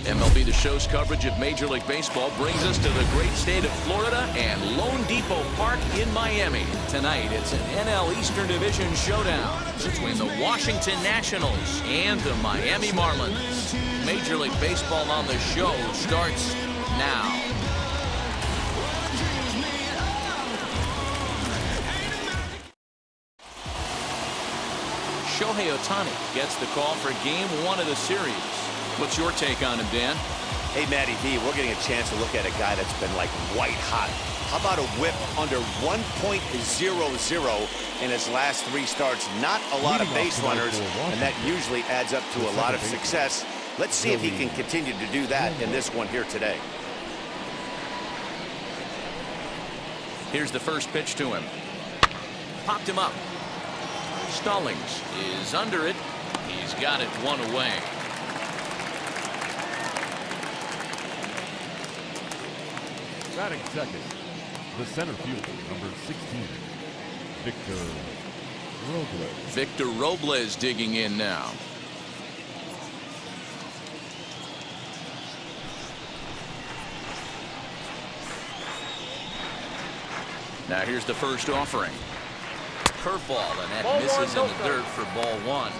MLB The Show's coverage of Major League Baseball brings us to the great state of Florida and Lone Depot Park in Miami. Tonight, it's an NL Eastern Division showdown between the Washington Nationals and the Miami Marlins. Major League Baseball on the Show starts now. Shohei Ohtani gets the call for Game 1 of the series. What's your take on him, Dan? Hey, Matty V, we're getting a chance to look at a guy that's been like white hot. How about a whip under 1.00 in his last 3 starts? Not a lot of base runners, and that usually adds up to a lot of success. Let's see if he can continue to do that in this one here today. Here's the first pitch to him. Popped him up. Stallings is under it. He's got it 1 away. Batting second, the center fielder, number 16, Victor Robles. Victor Robles digging in now. Now here's the first offering. Curveball, and that misses in the dirt for ball 1.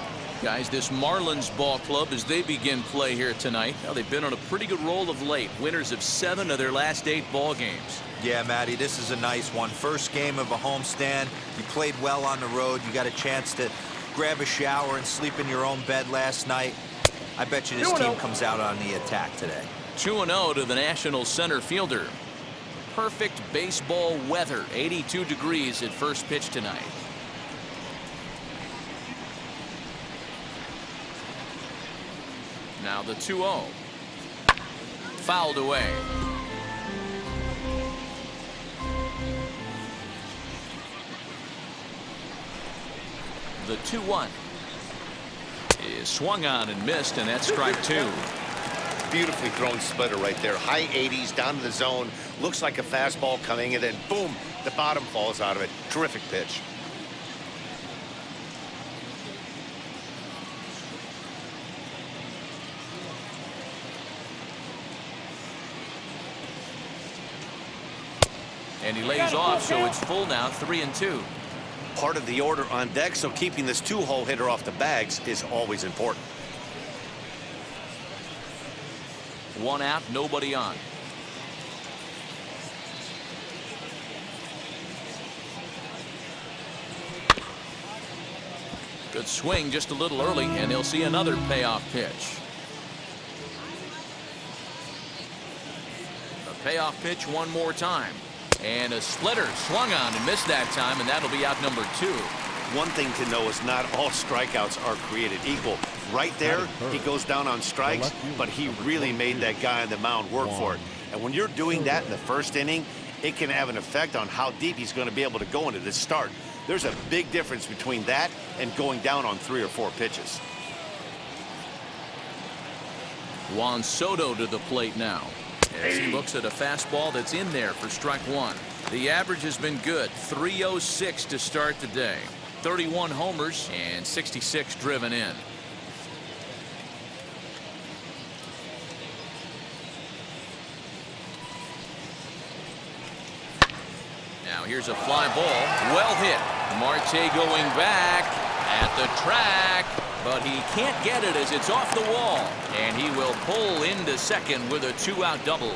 Guys, this Marlins ball club, as they begin play here tonight, now they've been on a pretty good roll of late. Winners of 7 of their last 8 ball games. Yeah, Matty, this is a nice one. First game of a homestand. You played well on the road. You got a chance to grab a shower and sleep in your own bed last night. I bet you this team comes out on the attack today. 2-0 to the National center fielder. Perfect baseball weather. 82 degrees at first pitch tonight. Now the 2-0. Fouled away. The 2-1 is swung on and missed, and that's strike 2. Beautifully thrown splitter right there. High 80s down to the zone. Looks like a fastball coming, and then boom, the bottom falls out of it. Terrific pitch. And he lays off, so it's full now, 3-2. Part of the order on deck, so keeping this 2-hole hitter off the bags is always important. 1 out, nobody on. Good swing just a little early, and he'll see another payoff pitch. A payoff pitch one more time. And a splitter swung on and missed that time, and that'll be out number 2. One thing to know is not all strikeouts are created equal. Right there, he goes down on strikes, but he really made that guy on the mound work for it. And when you're doing that in the first inning, it can have an effect on how deep he's going to be able to go into this start. There's a big difference between that and going down on 3 or 4 pitches. Juan Soto to the plate now, as he looks at a fastball that's in there for strike 1. The average has been good, 306 to start the day. 31 homers and 66 driven in. Now here's a fly ball, well hit. Marte going back at the track, but he can't get it as it's off the wall, and he will pull into second with a 2-out double.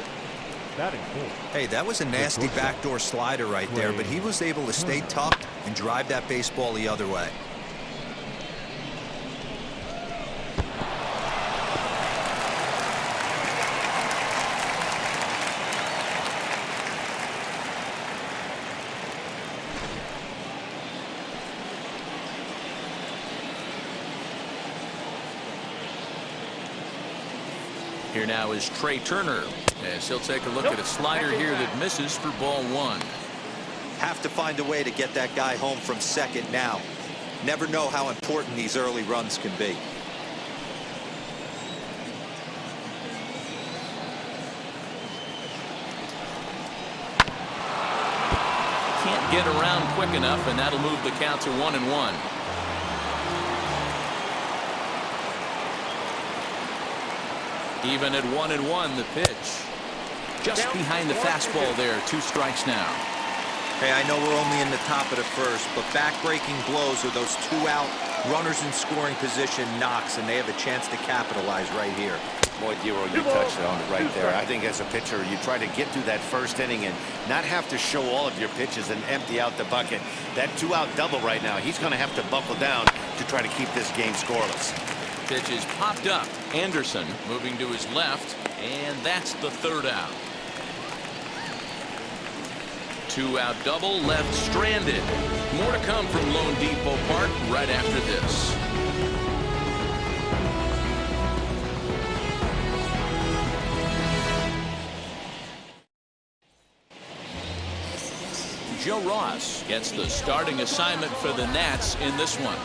Hey, that was a nasty backdoor slider right there, but he was able to stay tucked and drive that baseball the other way. Here now is Trey Turner, as he'll take a look at a slider here that misses for ball 1. Have to find a way to get that guy home from second now. Never know how important these early runs can be. Can't get around quick enough, and that'll move the count to 1-1. Even at 1-1, the pitch. Just behind the fastball there. 2 strikes now. Hey, I know we're only in the top of the first, but back-breaking blows are those 2-out runners in scoring position knocks, and they have a chance to capitalize right here. Boy, Dero, you touched on it right there. I think as a pitcher, you try to get through that first inning and not have to show all of your pitches and empty out the bucket. That 2-out double right now, he's going to have to buckle down to try to keep this game scoreless. Pitch is popped up. Anderson moving to his left, and that's the 3rd out. 2-out double left stranded. More to come from Lone Depot Park right after this. Joe Ross gets the starting assignment for the Nats in this one.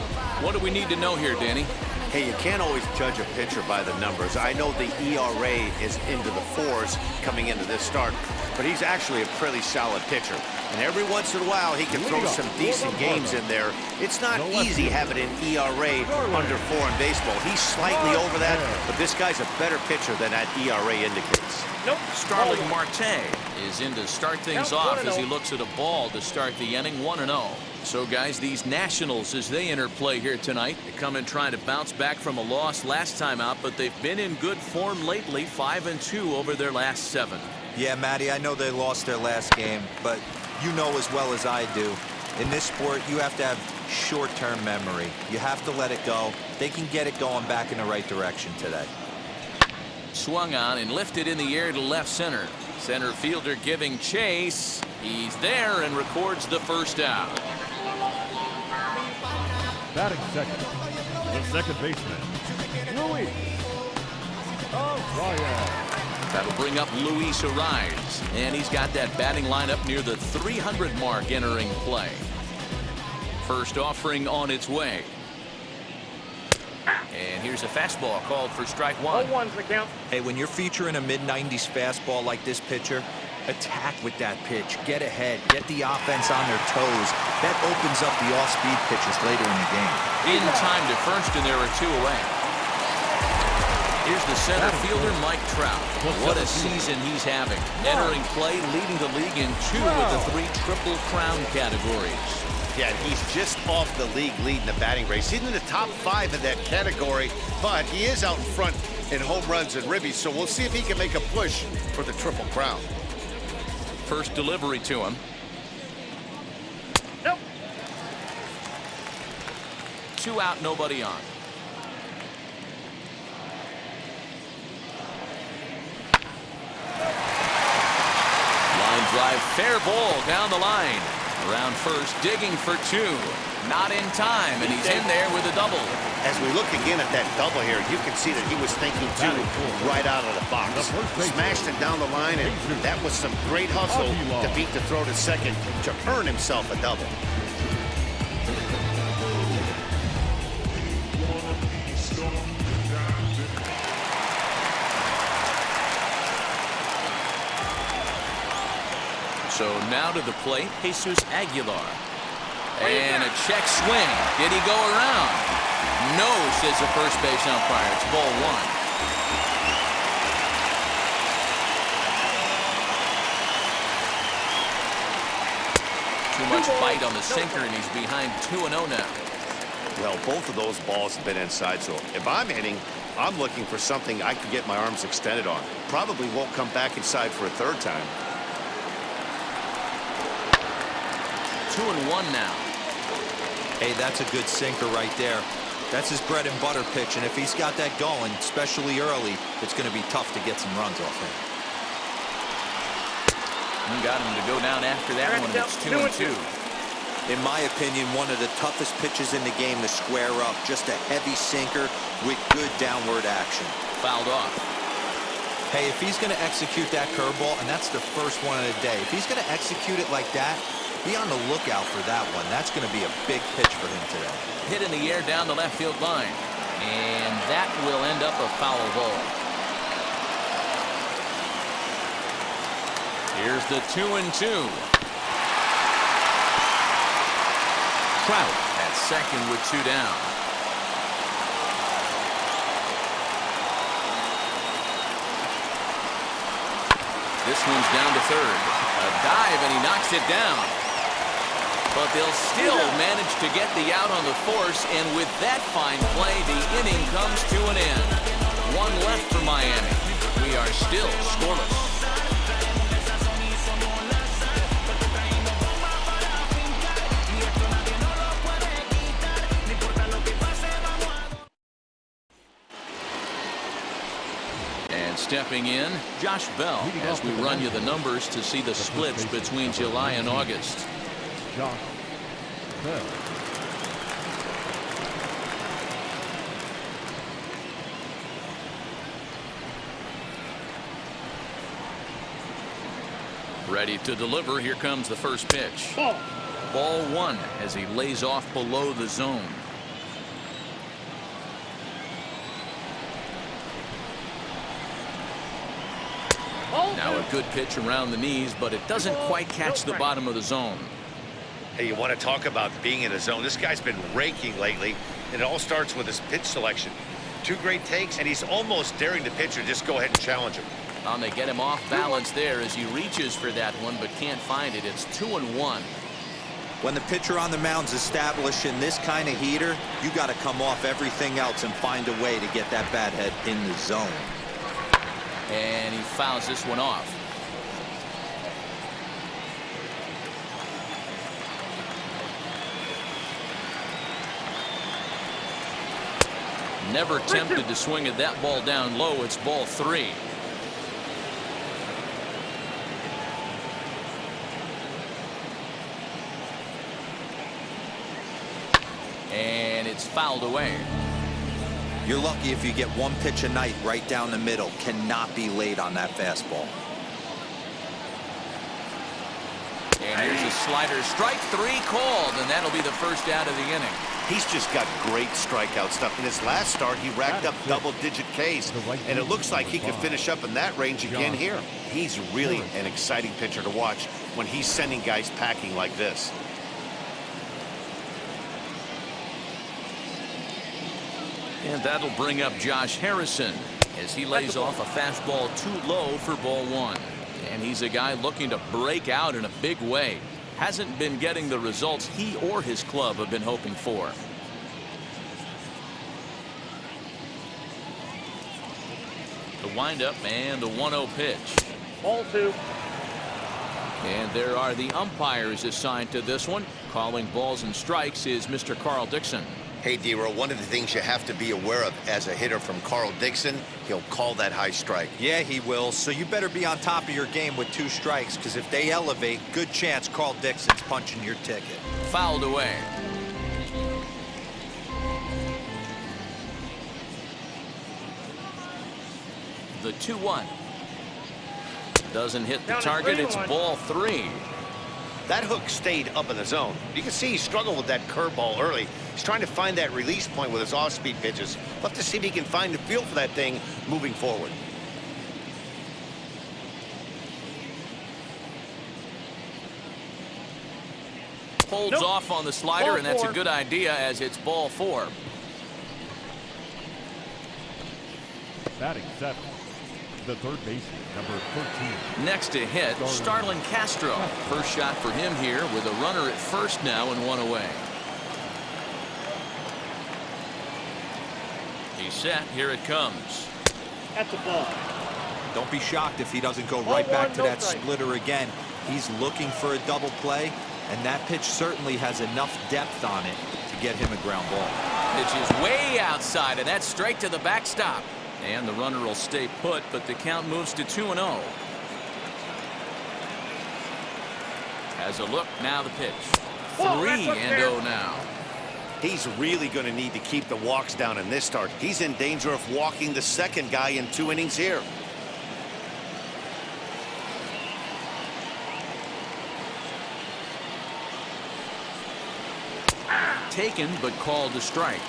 What do we need to know here, Danny? Hey, you can't always judge a pitcher by the numbers. I know the ERA is into the 4s coming into this start, but he's actually a pretty solid pitcher. And every once in a while, he can throw some decent games in there. It's not easy having an ERA under 4 in baseball. He's slightly over that, but this guy's a better pitcher than that ERA indicates. Starling Marte is in to start things off as he looks at a ball to start the inning. 1-0. So, guys, these Nationals, as they enter play here tonight, they come in trying to bounce back from a loss last time out, but they've been in good form lately, 5-2 over their last 7. Yeah, Matty, I know they lost their last game, but you know as well as I do, in this sport, you have to have short-term memory. You have to let it go. They can get it going back in the right direction today. Swung on and lifted in the air to left center. Center fielder giving chase. He's there and records the 1st out. Batting second, the second baseman, Luis Arraez. That'll bring up Luis Arraez, and he's got that batting lineup near the 300 mark entering play. First offering on its way. And here's a fastball called for strike 1. 0-1's the count. Hey, when you're featuring a mid-90s fastball like this pitcher, attack with that pitch. Get ahead. Get the offense on their toes. That opens up the off-speed pitches later in the game. In time to first, and there are 2 away. Here's the center fielder, Mike Trout. What a season he's having. Entering play, leading the league in 2 of the 3 Triple Crown categories. Yeah, he's just off the league lead in the batting race. He's in the top 5 in that category, but he is out in front in home runs and ribbies, so we'll see if he can make a push for the Triple Crown. First delivery to him. Nope. 2 out, nobody on. Line drive, fair ball down the line. Around first, digging for 2. Not in time, and he's in there with a double. As we look again at that double here, you can see that he was thinking 2 right out of the box. Smashed it down the line, and that was some great hustle to beat the throw to second to earn himself a double. So now to the plate, Jesus Aguilar. And a check swing. Did he go around? No, says the first base umpire. It's ball 1. Too much bite on the sinker, and he's behind 2-0 now. Well, both of those balls have been inside, so if I'm hitting, I'm looking for something I can get my arms extended on. Probably won't come back inside for a 3rd time. 2-1 now. Hey, that's a good sinker right there. That's his bread and butter pitch, and if he's got that going, especially early, it's going to be tough to get some runs off him. You got him to go down after that one, and it's 2-2. In my opinion, one of the toughest pitches in the game to square up. Just a heavy sinker with good downward action. Fouled off. Hey, if he's going to execute that curveball, and that's the first one of the day, if he's going to execute it like that, be on the lookout for that one. That's going to be a big pitch for him today. Hit in the air down the left field line. And that will end up a foul ball. Here's the 2-2. Trout at second with 2 down. This one's down to third. A dive, and he knocks it down. But they'll still manage to get the out on the force, and with that fine play, the inning comes to an end. One left for Miami. We are still scoreless. And stepping in, Josh Bell, as we run you the numbers to see the splits between July and August. Josh Bell. Ready to deliver. Here comes the first pitch. Ball one as he lays off below the zone. Now a good pitch around the knees, but it doesn't quite catch the bottom of the zone. Hey, you want to talk about being in a zone? This guy's been raking lately, and it all starts with his pitch selection. Two great takes, and he's almost daring the pitcher just go ahead and challenge him. They get him off balance there as he reaches for that one, but can't find it. It's 2-1. When the pitcher on the mound's established in this kind of heater, you got to come off everything else and find a way to get that bat head in the zone. And he fouls this one off. Never tempted to swing at that ball down low. It's ball three. And it's fouled away. You're lucky if you get one pitch a night right down the middle. Cannot be late on that fastball. And here's a slider. Strike three called, and that'll be the first out of the inning. He's just got great strikeout stuff. In his last start, he racked up double-digit Ks, and it looks like he could finish up in that range again here. He's really an exciting pitcher to watch when he's sending guys packing like this. And that'll bring up Josh Harrison as he lays off a fastball too low for ball one. And he's a guy looking to break out in a big way. Hasn't been getting the results he or his club have been hoping for. The windup and the 1-0 pitch. Ball two. And there are the umpires assigned to this one. Calling balls and strikes is Mr. Carl Dickerson. Hey, D-Row, one of the things you have to be aware of as a hitter from Carl Dickerson, he'll call that high strike. Yeah, he will. So you better be on top of your game with two strikes, because if they elevate, good chance Carl Dickerson's punching your ticket. Fouled away. The 2-1. Doesn't hit the target. It's ball three. That hook stayed up in the zone. You can see he struggled with that curveball early. He's trying to find that release point with his off-speed pitches. We'll have to see if he can find the feel for that thing moving forward. Holds off on the slider, and that's a good idea as it's ball four. Batting seventh, the third baseman, number 13. Next to hit, Starling Castro. First shot for him here with a runner at first now and one away. He's set. Here it comes. At the ball. Don't be shocked if he doesn't go right back to that splitter again. He's looking for a double play, and that pitch certainly has enough depth on it to get him a ground ball. Pitch is way outside, and that's straight to the backstop. And the runner will stay put, but the count moves to 2-0. Has a look, now the pitch. 3-0 now. He's really going to need to keep the walks down in this start. He's in danger of walking the second guy in 2 innings here. Taken, but called a strike.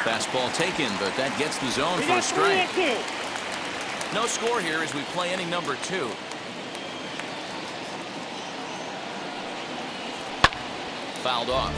Fastball taken, but that gets the zone for a strike. No score here as we play inning number 2. Fouled off.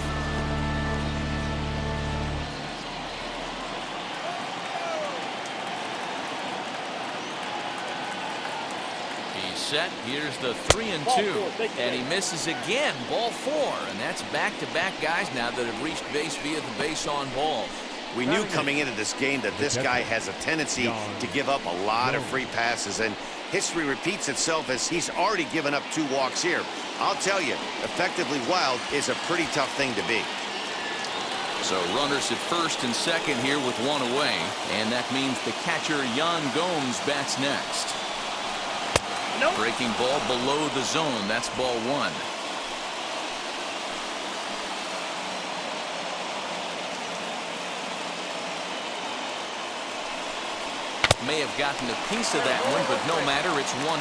set. Here's the 3-2. And he misses again. Ball 4. And that's back-to-back guys now that have reached base via the base on balls. We knew coming into this game that this guy has a tendency to give up a lot of free passes, and history repeats itself as he's already given up 2 walks here. I'll tell you, effectively wild is a pretty tough thing to be. So runners at first and second here with 1 away, and that means the catcher Yan Gomes bats next. Nope. Breaking ball below the zone. That's ball 1. May have gotten a piece of that one, but no matter, it's 1-1.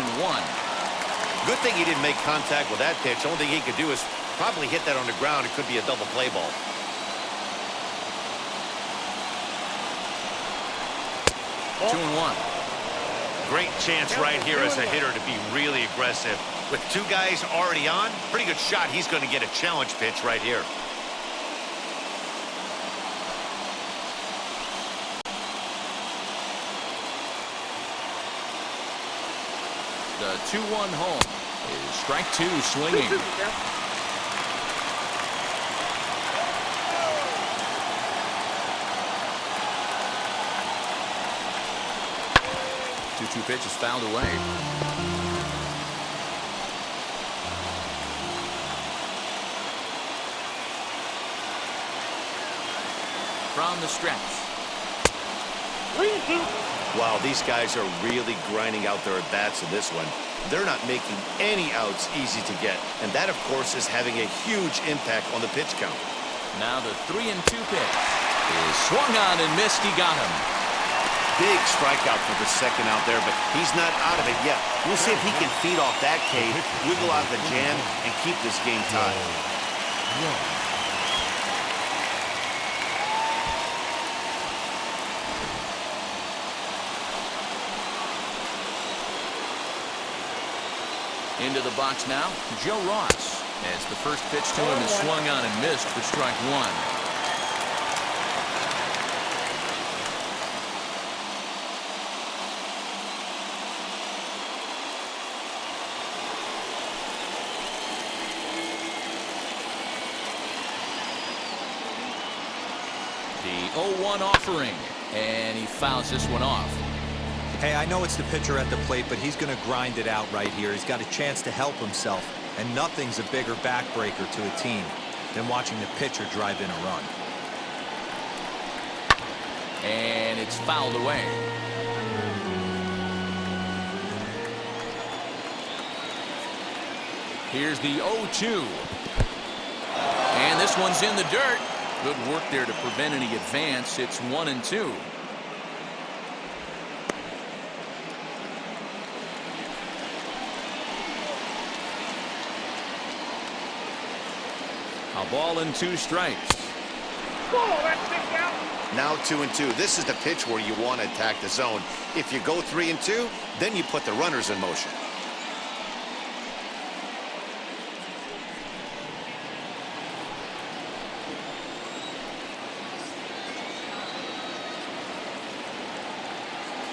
Good thing he didn't make contact with that pitch. Only thing he could do is probably hit that on the ground. It could be a double play ball. 2-1. Great chance right here as a hitter to be really aggressive. With 2 guys already on, pretty good shot. He's going to get a challenge pitch right here. The 2-1 home is strike 2 swinging. Two pitch is fouled away. From the stretch. 3-2. Wow, these guys are really grinding out their at-bats in this one. They're not making any outs easy to get. And that, of course, is having a huge impact on the pitch count. Now the 3-2 pitch is swung on and missed. He got him. Big strikeout for the second out there, but he's not out of it yet. We'll see if he can feed off that K, wiggle out of the jam, and keep this game tied. Into the box now, Joe Ross, as the first pitch to him is swung on and missed for strike 1. The 0-1 offering, and he fouls this one off. Hey, I know it's the pitcher at the plate, but he's going to grind it out right here. He's got a chance to help himself, and nothing's a bigger backbreaker to a team than watching the pitcher drive in a run. And it's fouled away. Here's the 0-2. And this one's in the dirt. Good work there to prevent any advance. It's 1-2. A ball and 2 strikes. Whoa, that's big out. Now 2-2. This is the pitch where you want to attack the zone. If you go 3-2, then you put the runners in motion.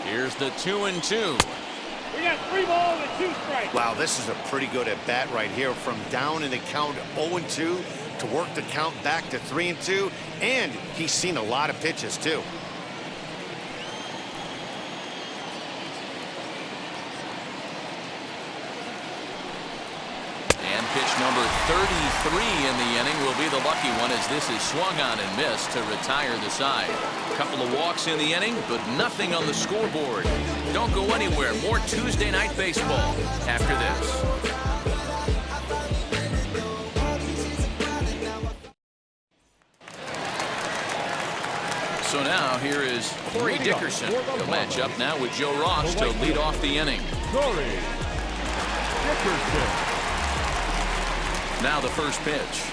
Here's the 2-2. We got 3 balls and 2 strikes. Wow, this is a pretty good at bat right here. From down in the count 0-2 to work the count back to 3-2, and he's seen a lot of pitches too. And pitch number 33 in the inning will be the lucky one, as this is swung on and missed to retire the side. A couple of walks in the inning, but nothing on the scoreboard. Don't go anywhere. More Tuesday Night Baseball after this. So now here is Corey Dickerson. He'll match up now with Joe Ross to lead off the inning. Corey Dickerson. Now the first pitch.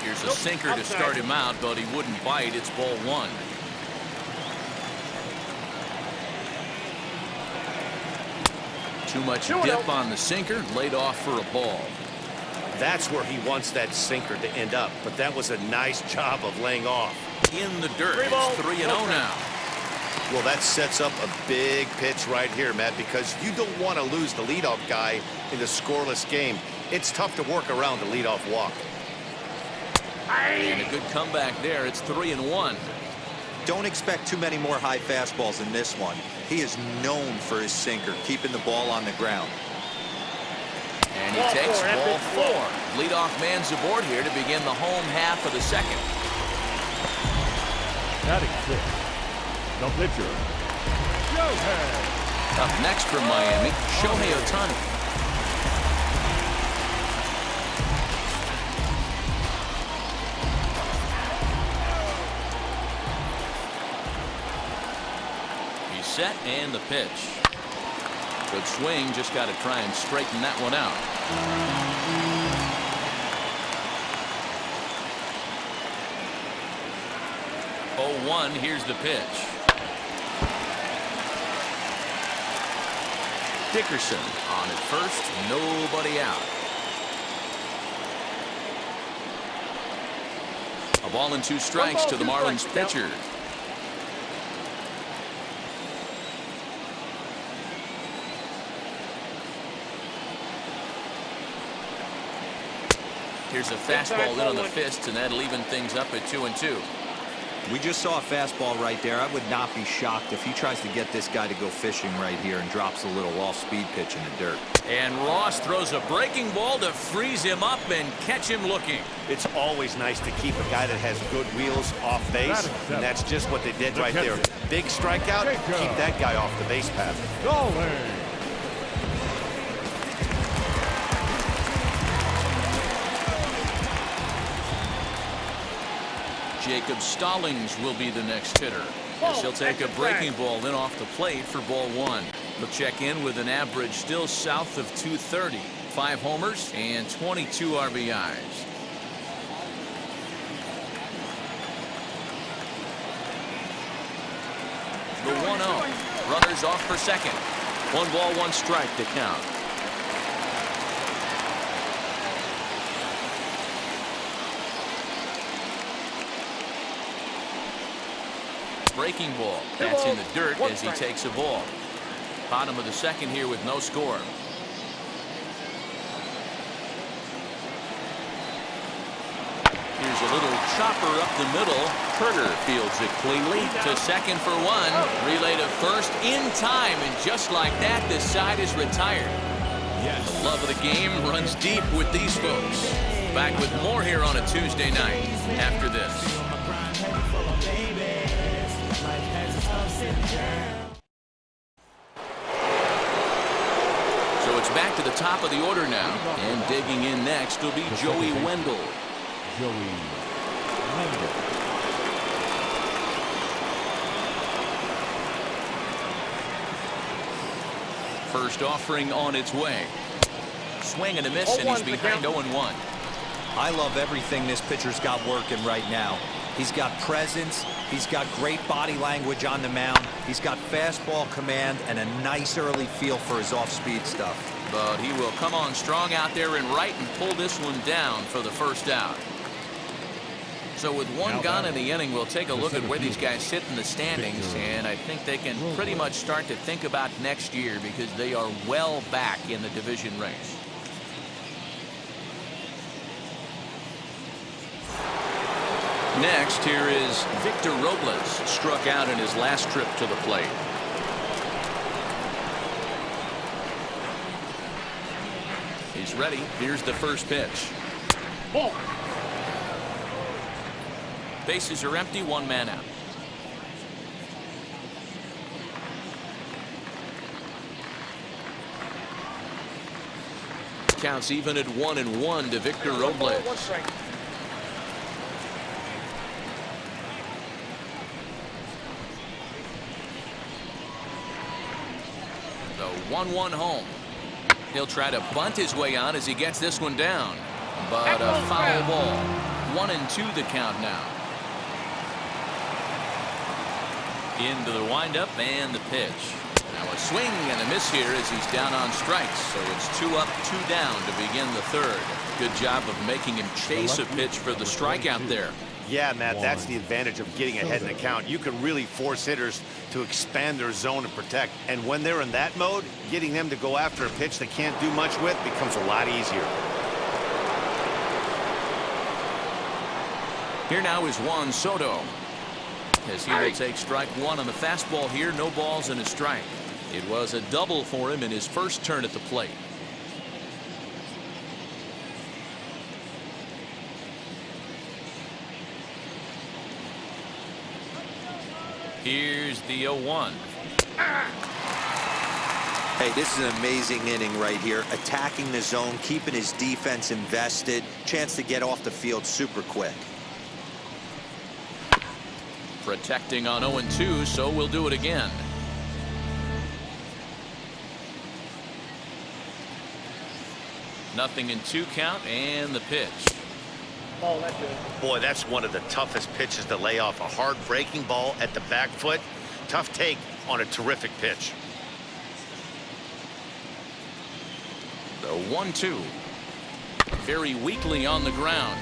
Here's a sinker to start him out, but he wouldn't bite. It's ball 1. Too much dip on the sinker, laid off for a ball. That's where he wants that sinker to end up, but that was a nice job of laying off. In the dirt, it's 3-0 now. Well, that sets up a big pitch right here, Matt, because you don't want to lose the leadoff guy in the scoreless game. It's tough to work around the leadoff walk. And a good comeback there. It's 3-1. Don't expect too many more high fastballs in this one. He is known for his sinker, keeping the ball on the ground. And he takes ball 4. Leadoff man's aboard here to begin the home half of the second. Batting 6, the pitcher, Shohei. Up next from Miami, Shohei Ohtani. He's set and the pitch. Good swing, just got to try and straighten that one out. Oh, 1, here's the pitch. Dickerson on at first, nobody out. A ball and 2 strikes to the Marlins pitcher. Here's a fastball in on the fist, and that'll even things up at 2-2. We just saw a fastball right there. I would not be shocked if he tries to get this guy to go fishing right here and drops a little off-speed pitch in the dirt. And Ross throws a breaking ball to freeze him up and catch him looking. It's always nice to keep a guy that has good wheels off base, and that's just what they did right there. Big strikeout, keep that guy off the base path. Stallings. Jacob Stallings will be the next hitter, as he'll take a breaking ball in off the plate for ball 1. He'll check in with an average still south of 230, 5 homers and 22 RBIs. The 1-0. Runners off for second. 1 ball, 1 strike to count. Breaking ball. That's in the dirt as he takes a ball. Bottom of the second here with no score. Here's a little chopper up the middle. Turner fields it cleanly to second for 1. Relay to first in time, and just like that, this side is retired. The love of the game runs deep with these folks. Back with more here on a Tuesday night after this. So it's back to the top of the order now, and digging in next will be Joey Wendell. First offering on its way. Swing and a miss, and he's behind 0-1. I love everything this pitcher's got working right now. He's got presence. He's got great body language on the mound. He's got fastball command and a nice early feel for his off-speed stuff. But he will come on strong out there and right and pull this one down for the first out. So with 1 gone in the inning, we'll take a look at where these guys sit in the standings, and I think they can pretty much start to think about next year because they are well back in the division race. Next, here is Victor Robles, struck out in his last trip to the plate. He's ready. Here's the first pitch. Ball. Bases are empty, 1 man out. Counts even at 1-1 to Victor Robles. 1 strike. The 1-1 home. He'll try to bunt his way on as he gets this one down. But a foul ball. 1-2 the count now. Into the windup and the pitch. Now a swing and a miss here as he's down on strikes. So it's 2 up, 2 down to begin the third. Good job of making him chase a pitch for the strikeout there. Yeah, Matt, that's the advantage of getting ahead in the count. You can really force hitters to expand their zone and protect. And when they're in that mode, getting them to go after a pitch they can't do much with becomes a lot easier. Here now is Juan Soto, as he will take strike one on the fastball here. No balls and a strike. It was a double for him in his first turn at the plate. Here's the 0-1. Hey, this is an amazing inning right here. Attacking the zone, keeping his defense invested. Chance to get off the field super quick. Protecting on 0-2, so we'll do it again. Nothing in 2 count, and the pitch. Oh, that's good. Boy, that's one of the toughest pitches to lay off. A hard breaking ball at the back foot. Tough take on a terrific pitch. The 1-2. Very weakly on the ground.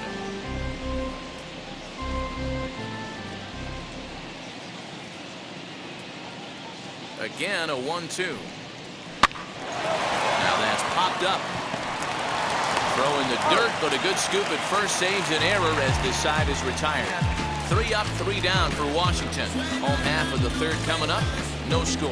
Again, a 1-2. Now that's popped up. Throw in the dirt, but a good scoop at first saves an error as this side is retired. 3 up, 3 down for Washington. Home half of the third coming up. No score.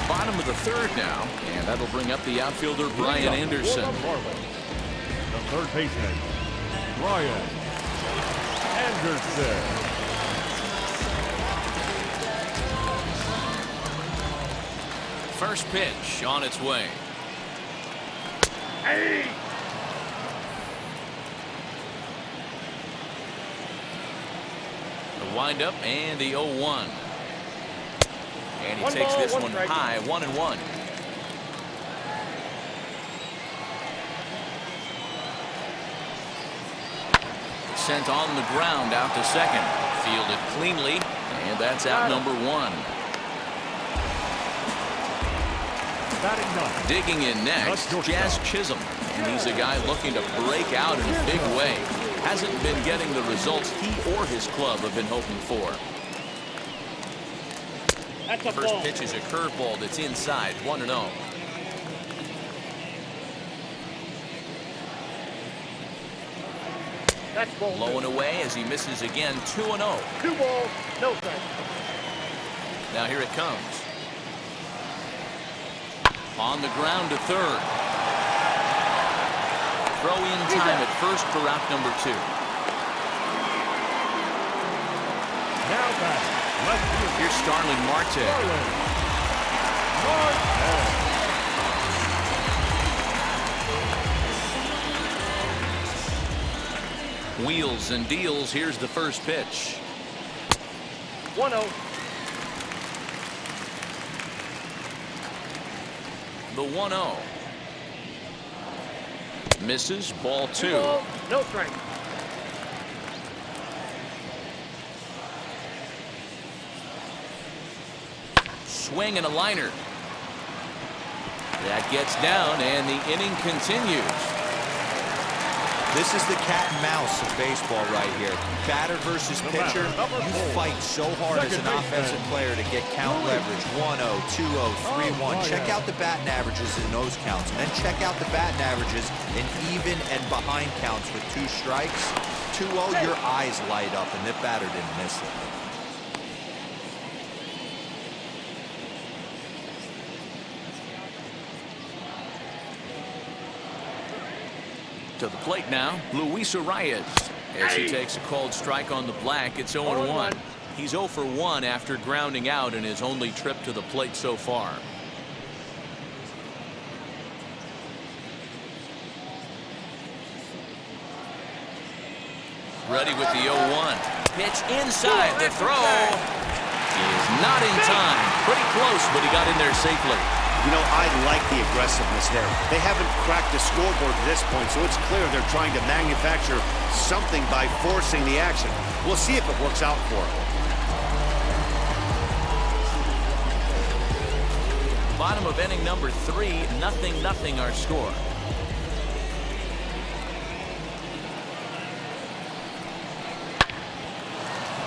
Bottom of the third now, and that'll bring up the outfielder Brian Anderson. The third baseman, Brian Anderson. First pitch on its way. Hey! The windup and the 0-1. And he One takes ball, this one one strike. high, 1-1. Sent on the ground out to second. Fielded cleanly, and that's out number 1. Batting ninth. Digging in next, Jazz Chisholm. And he's a guy looking to break out in a big way. Hasn't been getting the results he or his club have been hoping for. That's a First ball. pitch is a curveball that's inside, 1-0. That's ball. Low and away as he misses again, 2-0. 2 balls, no strike. Now here it comes. On the ground to third. Throw in time at first for out number 2. Now batting, left field, Here's Starling Marte. Marte. Wheels and deals. Here's the first pitch. 1-0. The 1-0. Misses, ball 2. 2 balls, no strike. Swing and a liner. That gets down, and the inning continues. This is the cat and mouse of baseball right here. Batter versus pitcher. You fight so hard as an offensive player to get count leverage. 1-0, 2-0, 3-1. Check out the batting averages in those counts. And then check out the batting averages in even and behind counts with 2 strikes. 2-0, your eyes light up, and the batter didn't miss it. To the plate now, Luis Arias. As he takes a called strike on the black, it's 0-1. He's 0 for 1 after grounding out in his only trip to the plate so far. Ready with the 0-1. Pitch inside. The throw is not in time. Pretty close, but he got in there safely. You know, I like the aggressiveness there. They haven't cracked the scoreboard at this point, so it's clear they're trying to manufacture something by forcing the action. We'll see if it works out for them. bottom of inning number 3, 0-0 our score.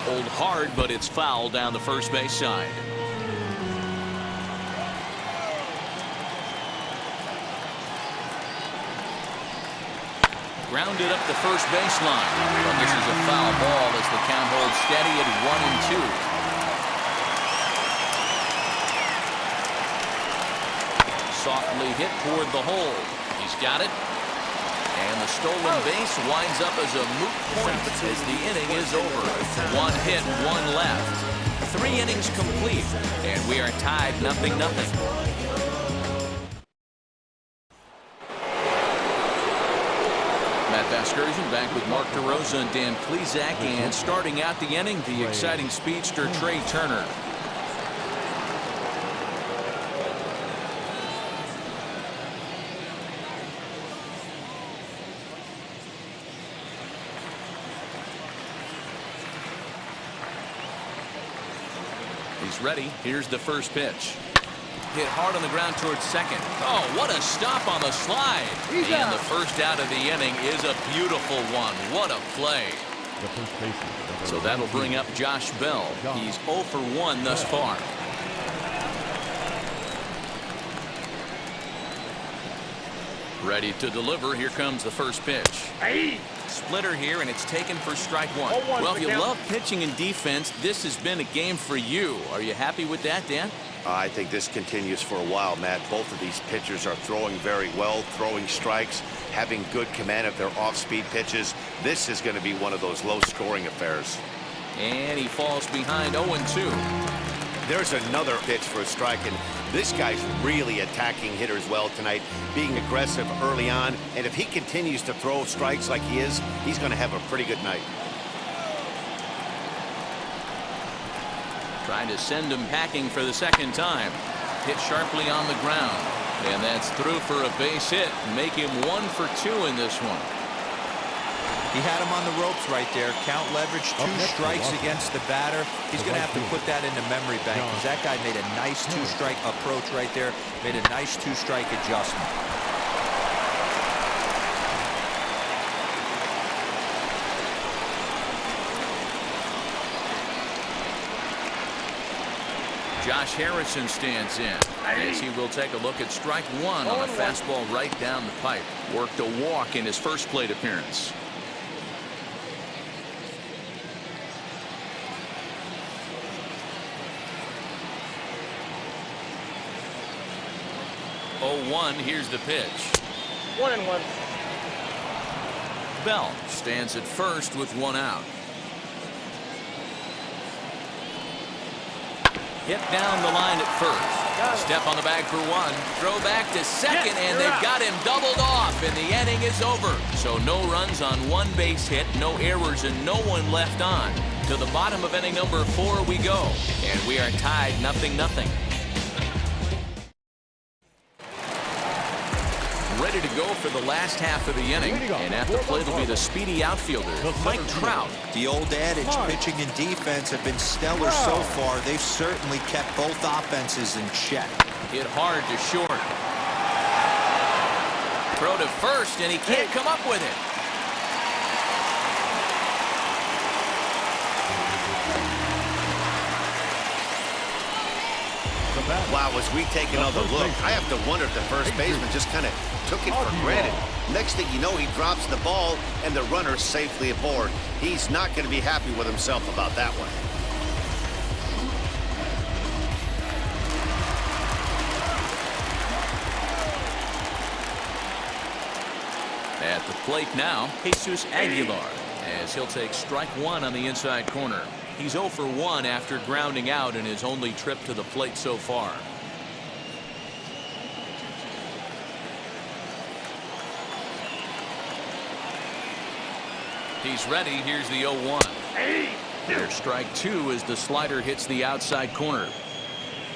Hold hard, but it's foul down the first base side. Grounded up the first baseline. But this is a foul ball as the count holds steady at 1-2. Softly hit toward the hole. He's got it. And the stolen base winds up as a moot point as the inning is over. 1 hit, 1 left. 3 innings complete, and we are tied 0-0. Matt Vasgersian back with Mark DeRosa and Dan Plesac, and starting out the inning, the exciting speedster Trey Turner. He's ready. Here's the first pitch. Hit hard on the ground towards second. Oh, what a stop on the slide. And the first out of the inning is a beautiful one. What a play. So that'll bring up Josh Bell. He's 0 for 1 thus far. Ready to deliver. Here comes the first pitch. Splitter here, and it's taken for strike 1. Well, if you love pitching and defense, this has been a game for you. Are you happy with that, Dan? I think this continues for a while, Matt. Both of these pitchers are throwing very well, throwing strikes, having good command of their off-speed pitches. This is going to be one of those low-scoring affairs. And he falls behind 0-2. There's another pitch for a strike, and this guy's really attacking hitters well tonight, being aggressive early on. And if he continues to throw strikes like he is, he's going to have a pretty good night. Trying to send him packing for the second time. Hit sharply on the ground. And that's through for a base hit. Make him 1 for 2 in this one. He had him on the ropes right there. Count leverage, 2 strikes against the batter. He's going to have to put that into memory bank because that guy made a nice 2-strike approach right there. Made a nice 2-strike adjustment. Josh Harrison stands in as he will take a look at strike 1 on a fastball right down the pipe. Worked a walk in his first plate appearance. Here's the pitch. 1-1. Bell stands at first with 1 out. Hit down the line at first. Step on the bag for 1. Throw back to second, and they've got him doubled off, and the inning is over. So no runs on 1 base hit, no errors, and no one left on. To the bottom of inning number 4 we go, and we are tied 0-0. Ready to go for the last half of the inning, and at the plate will be the speedy outfielder, Mike Trout. The old adage, pitching and defense have been stellar so far. They've certainly kept both offenses in check. Hit hard to short. Throw to first, and he can't come up with it. Wow, as we take another look, I have to wonder if the first baseman just kind of took it for granted. Next thing you know, he drops the ball, and the runner's safely aboard. He's not going to be happy with himself about that one. At the plate now, Jesus Aguilar, as he'll take strike 1 on the inside corner. He's 0 for 1 after grounding out in his only trip to the plate so far. He's ready. Here's the 0-1. There's strike 2 as the slider hits the outside corner.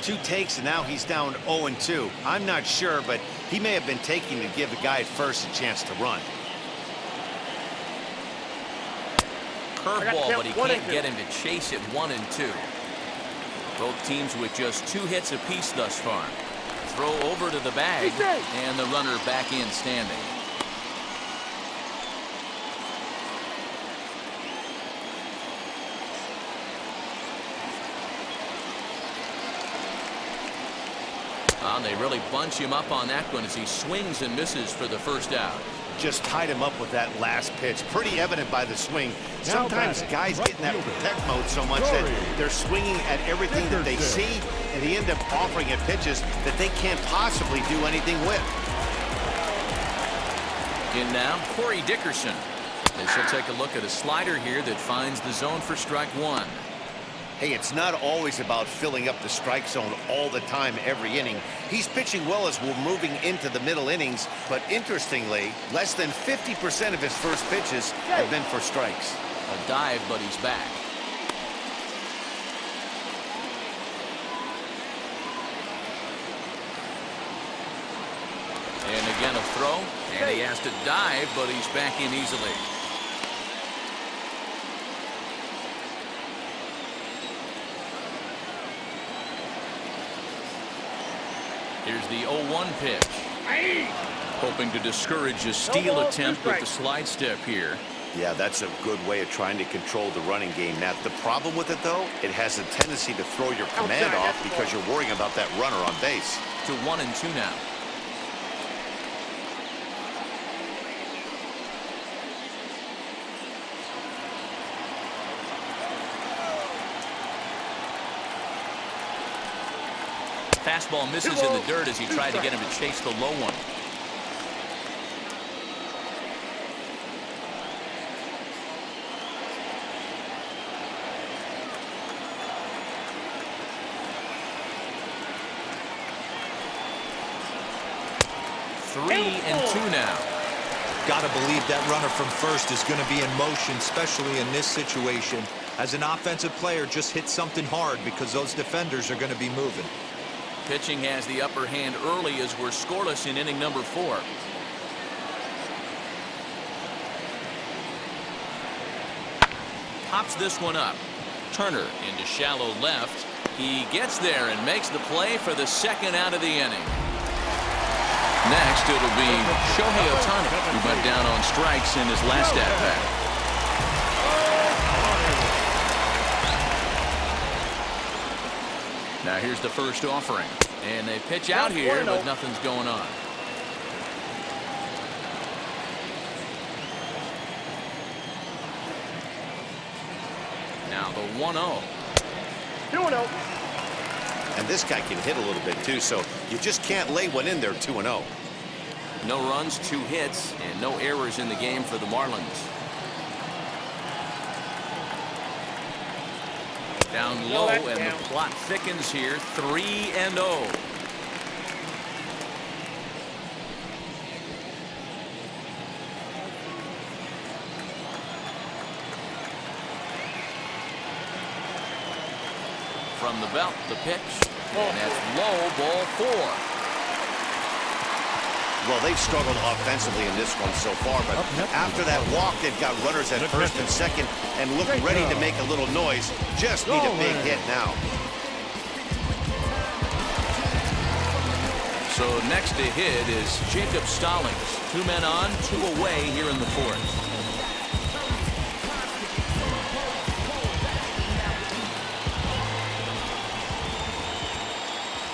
2 takes, and now he's down 0-2. I'm not sure, but he may have been taking to give the guy at first a chance to run. Curveball, but he can't get him to chase it 1-2. Both teams with just 2 hits apiece thus far. throw over to the bag, and the runner back in standing. They really bunch him up on that one as he swings and misses for the first out. Just tied him up with that last pitch. Pretty evident by the swing. Sometimes guys get in that protect mode so much that they're swinging at everything that they see, and they end up offering at pitches that they can't possibly do anything with. In now, Corey Dickerson. As he'll take a look at a slider here that finds the zone for strike one. Hey, it's not always about filling up the strike zone all the time every inning. He's pitching well as we're moving into the middle innings, but interestingly, less than 50% of his first pitches have been for strikes. A dive, but he's back. And again a throw, and he has to dive, but he's back in easily. Here's the 0-1 pitch. Hoping to discourage a steal attempt with the slide step here. Yeah, that's a good way of trying to control the running game. Now, the problem with it, though, it has a tendency to throw your command off because you're worrying about that runner on base. To 1-2 now. Fastball misses in the dirt as he tried to get him to chase the low one. Three and two now. Got to believe that runner from first is going to be in motion, especially in this situation. As an offensive player, just hit something hard because those defenders are going to be moving. Pitching has the upper hand early as we're scoreless in inning number 4. Pops this one up. Turner into shallow left. He gets there and makes the play for the second out of the inning. Next, it'll be Shohei Ohtani, who went down on strikes in his last at-bat. Now here's the first offering, and they pitch out here, but nothing's going on. Now the 1-0. 2-0. And this guy can hit a little bit too, so you just can't lay one in there 2-0. No runs, 2 hits, and no errors in the game for the Marlins. Down low, and the plot thickens here. 3-0. From the belt, the pitch, and that's low, ball 4. Well, they've struggled offensively in this one so far, but after that walk, they've got runners at first and second and look ready to make a little noise. Just need a big hit now. So next to hit is Jacob Stallings. 2 men on, 2 away here in the 4th.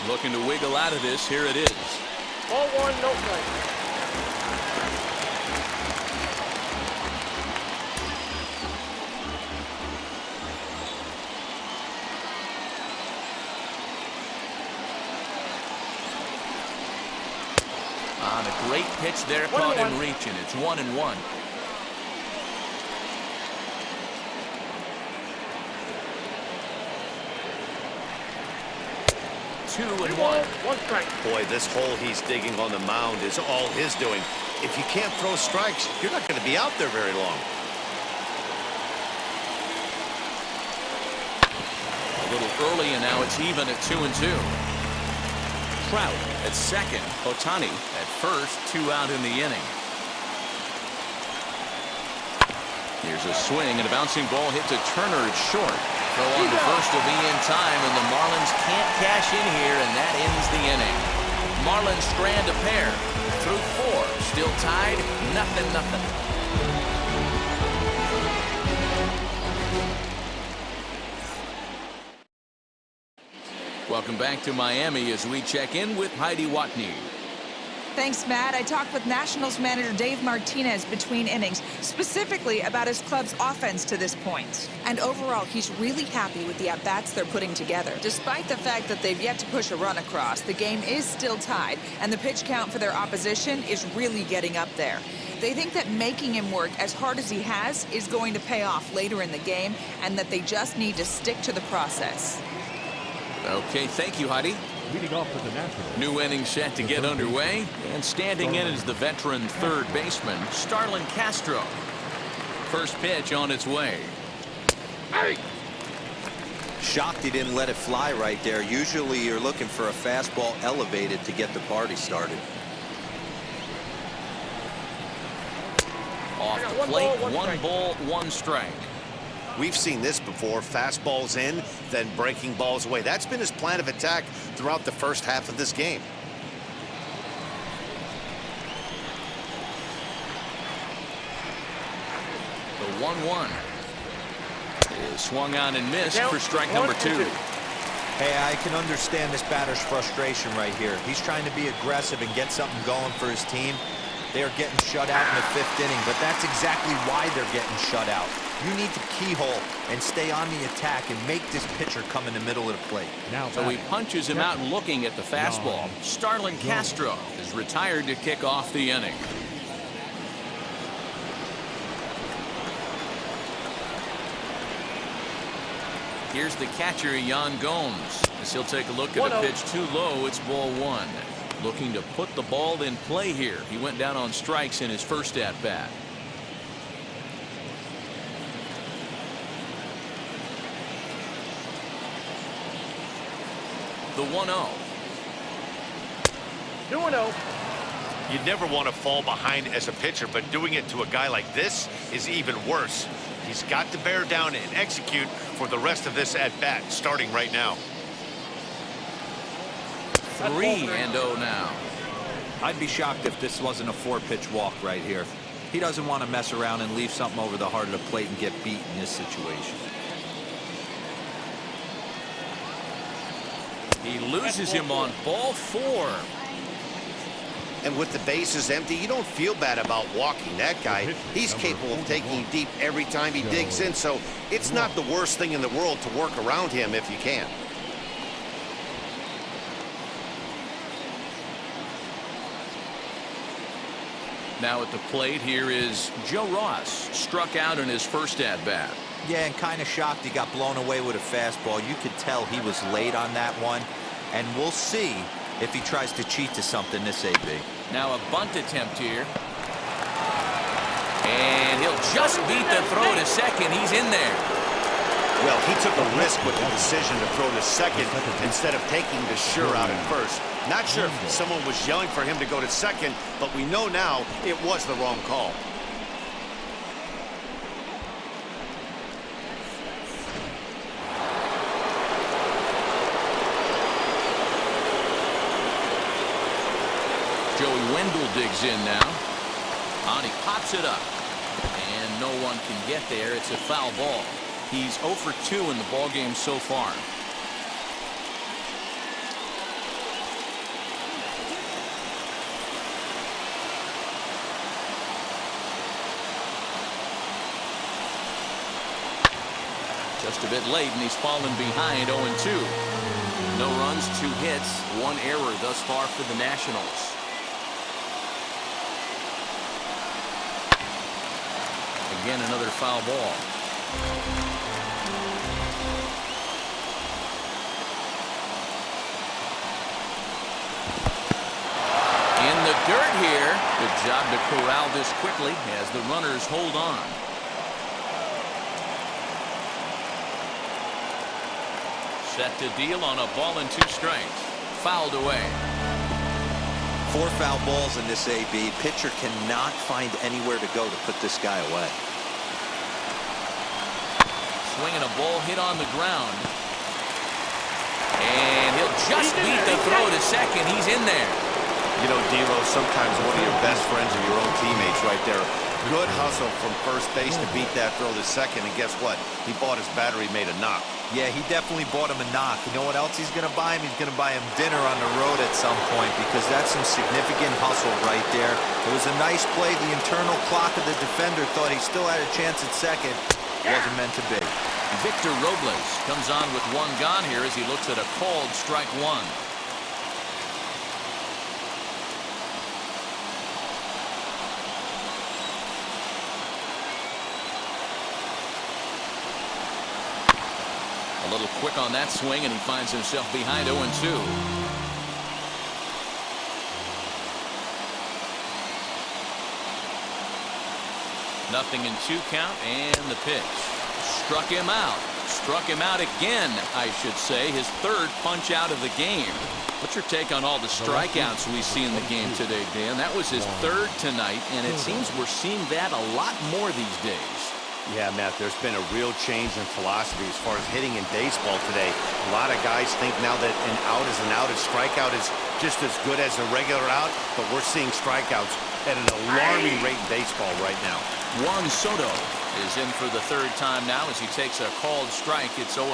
Looking to wiggle out of this. Here it is. Ball 1, no strike. On a great pitch there, caught in reach, and it's 1-1. Two and one. 1 strike. Boy, this hole he's digging on the mound is all his doing. If you can't throw strikes, you're not going to be out there very long. A little early, and now it's even at 2-2. Trout at second. Ohtani at first. 2 out in the inning. Here's a swing, and a bouncing ball hit to Turner at short. Throw on to first will be in time, and the Marlins can't cash in here, and that ends the inning. Marlins strand a pair. Through 4, still tied, 0-0. Welcome back to Miami as we check in with Heidi Watney. Thanks, Matt. I talked with Nationals manager Dave Martinez between innings, specifically about his club's offense to this point. And overall, he's really happy with the at-bats they're putting together. Despite the fact that they've yet to push a run across, the game is still tied, and the pitch count for their opposition is really getting up there. They think that making him work as hard as he has is going to pay off later in the game, and that they just need to stick to the process. Okay, thank you, Heidi. Leading off with the Nationals. New inning set to get underway, and standing in is the veteran third baseman, Starling Castro. First pitch on its way. Hey! Shocked he didn't let it fly right there. Usually you're looking for a fastball elevated to get the party started. Off the plate, 1 ball, 1 strike. We've seen this before. Fastballs in, then breaking balls away. That's been his plan of attack throughout the first half of this game. The 1-1 is swung on and missed for strike number 2. Hey, I can understand this batter's frustration right here. He's trying to be aggressive and get something going for his team. They are getting shut out in the 5th inning, but that's exactly why they're getting shut out. You need to keyhole and stay on the attack and make this pitcher come in the middle of the plate. Now So he punches him out and looking at the fastball. Starling Castro is retired to kick off the inning. Here's the catcher, Yan Gomes. As he'll take a look at a pitch too low, it's ball 1. Looking to put the ball in play here. He went down on strikes in his first at-bat. The 1-0. 2-0. You never want to fall behind as a pitcher, but doing it to a guy like this is even worse. He's got to bear down and execute for the rest of this at-bat, starting right now. 3-0 now. I'd be shocked if this wasn't a 4-pitch walk right here. He doesn't want to mess around and leave something over the heart of the plate and get beat in this situation. He loses him on ball 4. And with the bases empty, you don't feel bad about walking that guy. He's capable of taking you deep every time he digs in, so it's not the worst thing in the world to work around him if you can. Now at the plate, here is Joe Ross. Struck out in his first at-bat. Yeah, and kind of shocked he got blown away with a fastball. You could tell he was late on that one. And we'll see if he tries to cheat to something this AB. Now a bunt attempt here. And he'll just beat the throw to second. He's in there. Well, he took a risk with the decision to throw to second instead of taking the sure out at first. Not sure if someone was yelling for him to go to second, but we know now it was the wrong call. Joey Wendell digs in now. And he pops it up. And no one can get there. It's a foul ball. He's 0 for 2 in the ballgame so far. Just a bit late, and he's fallen behind 0-2. No runs, 2 hits, 1 error thus far for the Nationals. Again, another foul ball. In the dirt here. Good job to corral this quickly as the runners hold on. Set to deal on a ball and 2 strikes. Fouled away. 4 foul balls in this AB. Pitcher cannot find anywhere to go to put this guy away. Swinging a ball hit on the ground. And he'll just beat the throw to second. He's in there. You know, D'Lo, sometimes one of your best friends are your own teammates right there. Good hustle from first base to beat that throw to second, and guess what? He bought his battery made a knock. Yeah, he definitely bought him a knock. You know what else he's going to buy him? He's going to buy him dinner on the road at some point, because that's some significant hustle right there. It was a nice play. The internal clock of the defender thought he still had a chance at second. It wasn't meant to be. Victor Robles comes on with one gone here as he looks at a called strike one. A little quick on that swing, and he finds himself behind 0-2. Nothing in 2 count, and the pitch. Struck him out. Struck him out again, I should say. His 3rd punch out of the game. What's your take on all the strikeouts we see in the game today, Dan? That was his 3rd tonight, and it seems we're seeing that a lot more these days. Yeah, Matt, there's been a real change in philosophy as far as hitting in baseball today. A lot of guys think now that an out is an out, a strikeout is just as good as a regular out, but we're seeing strikeouts at an alarming rate in baseball right now. Juan Soto is in for the 3rd time now as he takes a called strike. It's 0-1.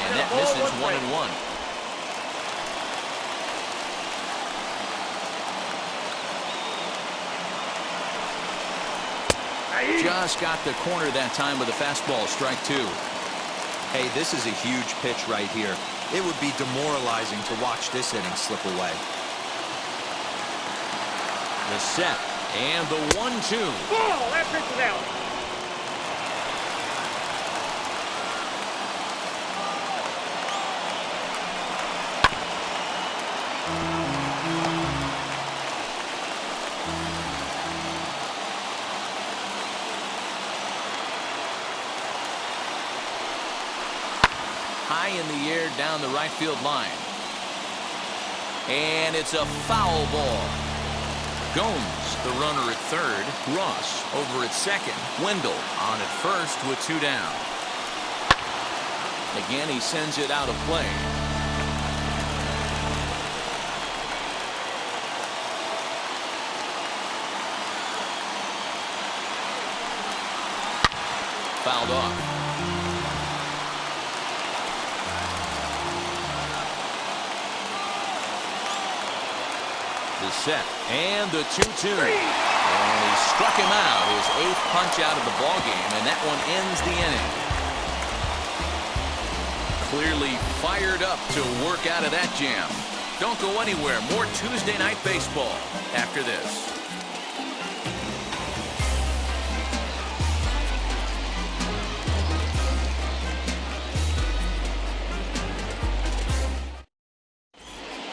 And that misses 1-1. Just got the corner that time with a fastball, strike 2. Hey, this is a huge pitch right here. It would be demoralizing to watch this inning slip away. The set and the 1-2. Ball, that pitch is out. High in the air down the right field line. And it's a foul ball. Gomes, the runner at 3rd. Ross over at 2nd. Wendell on at 1st with 2 down. Again, he sends it out of play. Fouled off. The set and the 2-2. And he struck him out, his 8th punch out of the ball game, and that one ends the inning. Clearly fired up to work out of that jam. Don't go anywhere. More Tuesday Night Baseball after this.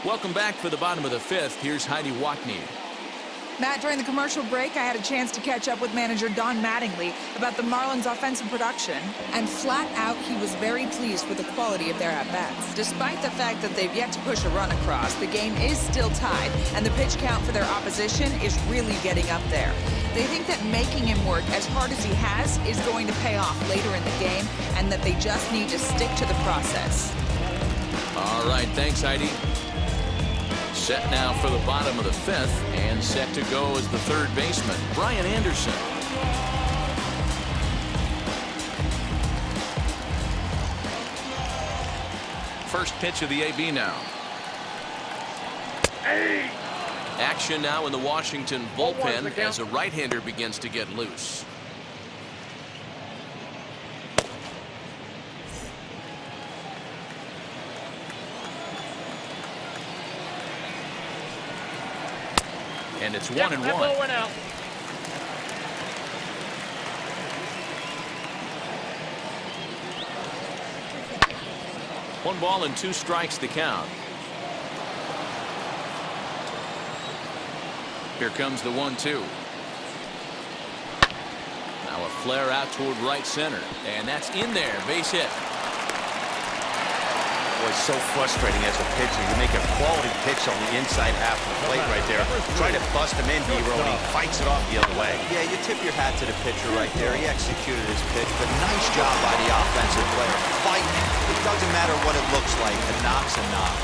Welcome back for the bottom of the 5th. Here's Heidi Watney. Matt, during the commercial break, I had a chance to catch up with manager Don Mattingly about the Marlins' offensive production, and flat out, he was very pleased with the quality of their at-bats. Despite the fact that they've yet to push a run across, the game is still tied, and the pitch count for their opposition is really getting up there. They think that making him work as hard as he has is going to pay off later in the game, and that they just need to stick to the process. All right, thanks, Heidi. Set now for the bottom of the 5th, and set to go as the 3rd baseman, Brian Anderson. First pitch of the AB now. Action now in the Washington bullpen as a right-hander begins to get loose. And it's 1-1. That ball went out. One ball and 2 strikes to count. Here comes the 1-2. Now a flare out toward right center, and that's in there. Base hit. is so frustrating as a pitcher. You make a quality pitch on the inside half of the plate right there. Try to bust him in, D-Roll, and he fights it off the other way. Yeah, you tip your hat to the pitcher right there. He executed his pitch, but nice job by the offensive player. Fighting it. It doesn't matter what it looks like. A knock's a knock.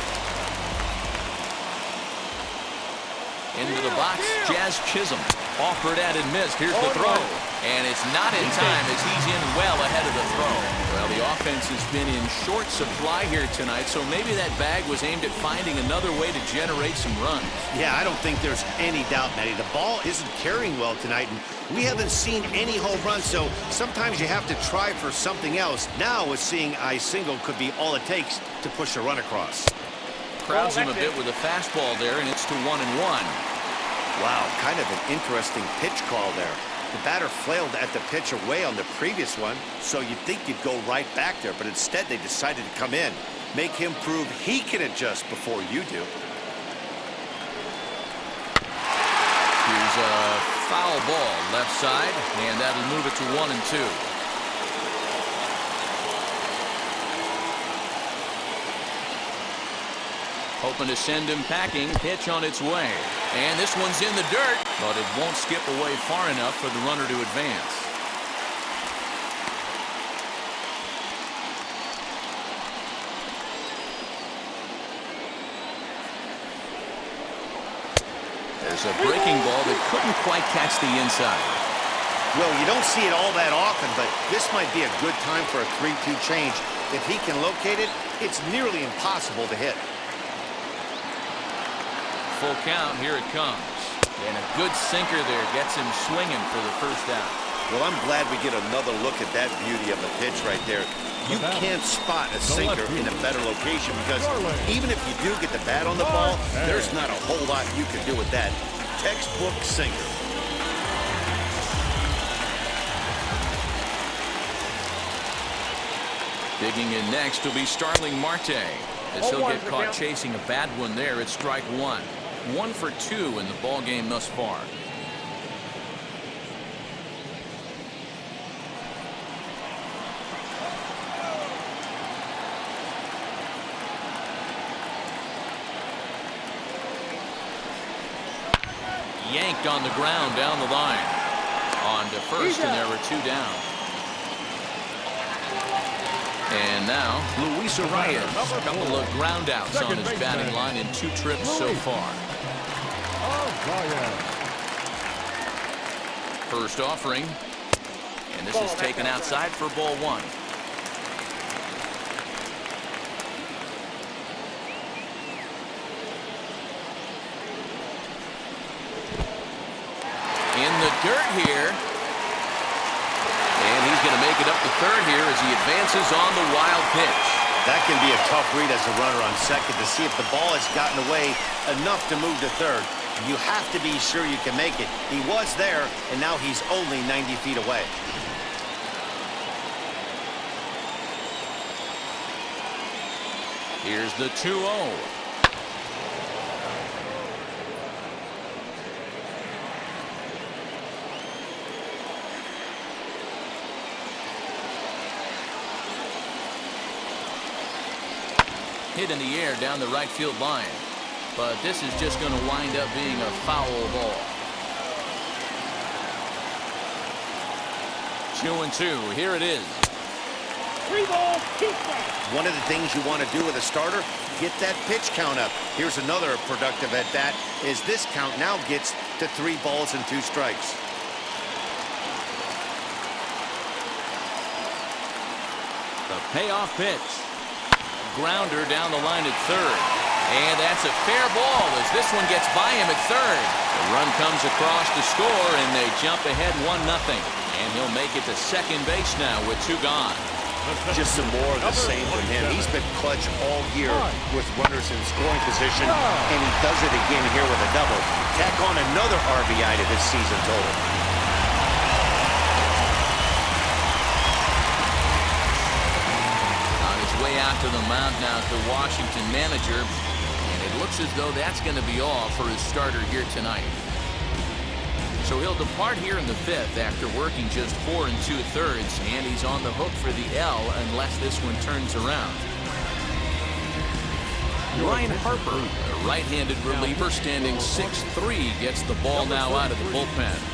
Into the box, Jazz Chisholm. Offered at and missed. Here's the throw. And it's not in time as he's in well ahead of the throw. Well, the offense has been in short supply here tonight, so maybe that bag was aimed at finding another way to generate some runs. Yeah, I don't think there's any doubt, Matty. The ball isn't carrying well tonight, and we haven't seen any home runs, so sometimes you have to try for something else. Now, with seeing I single could be all it takes to push a run across. Crowds him a bit with a fastball there, and it's to 1-1. Wow, kind of an interesting pitch call there. The batter flailed at the pitch away on the previous one, so you'd think you'd go right back there, but instead they decided to come in. Make him prove he can adjust before you do. Here's a foul ball left side, and that'll move it to 1-2. Hoping to send him packing. Pitch on its way. And this one's in the dirt, but it won't skip away far enough for the runner to advance. There's a breaking ball that couldn't quite catch the inside. Well, you don't see it all that often, but this might be a good time for a 3-2 change. If he can locate it, it's nearly impossible to hit. Full count, here it comes. And a good sinker there gets him swinging for the first out. Well, I'm glad we get another look at that beauty of a pitch right there. You can't spot a sinker in a better location because even if you do get the bat on the ball, there's not a whole lot you can do with that. Textbook sinker. Digging in next will be Starling Marte. As he'll get caught chasing a bad one there, it's strike one. 1 for 2 in the ball game thus far. Yanked on the ground down the line. On to first, and there were 2 down. And now, Luis Arias. A couple of ground outs on his batting line in 2 trips so far. First offering. And this is taken outside for ball 1. In the dirt here. And he's going to make it up to third here as he advances on the wild pitch. That can be a tough read as a runner on second to see if the ball has gotten away enough to move to third. You have to be sure you can make it. He was there, and now he's only 90 feet away. Here's the 2-0. Hit in the air down the right field line. But this is just going to wind up being a foul ball. 2-2. Here it is. 3 balls, 2 strikes. One of the things you want to do with a starter, get that pitch count up. Here's another productive at bat, is this count now gets to 3 balls and 2 strikes. The payoff pitch. Grounder down the line at third. And that's a fair ball as this one gets by him at third. The run comes across to score, and they jump ahead 1-0. And he'll make it to second base now with 2 gone. Just some more of the same from him. He's been clutch all year with runners in scoring position, and he does it again here with a double. Tack on another RBI to his season total. Way out to the mound now to Washington manager, and it looks as though that's going to be all for his starter here tonight. So he'll depart here in the 5th after working just 4 2/3, and he's on the hook for the L unless this one turns around. Ryan Harper, a right-handed reliever standing 6'3", gets the ball now out of the bullpen.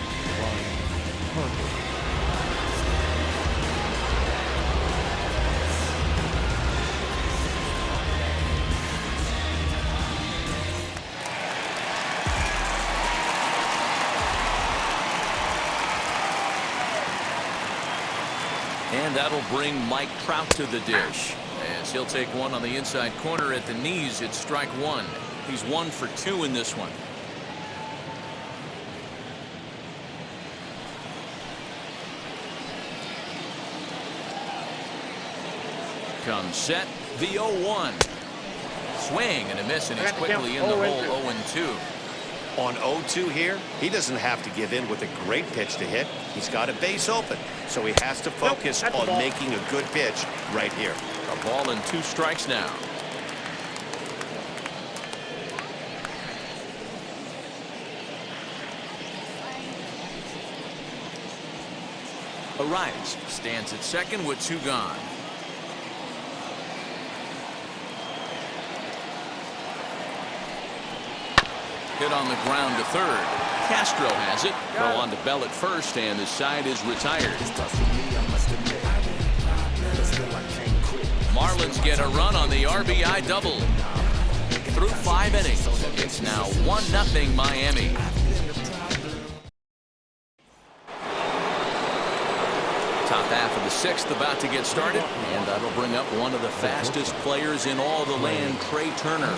And that'll bring Mike Trout to the dish, as he'll take one on the inside corner at the knees. It's strike one. He's 1 for 2 in this one. Comes set, the 0-1. Swing and a miss, and he's quickly in the hole. 0-2. On 0-2 here, he doesn't have to give in with a great pitch to hit. He's got a base open, so he has to focus on making a good pitch right here. A ball and 2 strikes now. Arrives, stands at second with 2 gone. Hit on the ground to third. Castro has it. Go on to Bell at first, and the side is retired. Marlins get a run on the RBI double. Through 5 innings, it's now 1-0 Miami. Top half of the 6th about to get started, and that'll bring up one of the fastest players in all the land, Trey Turner.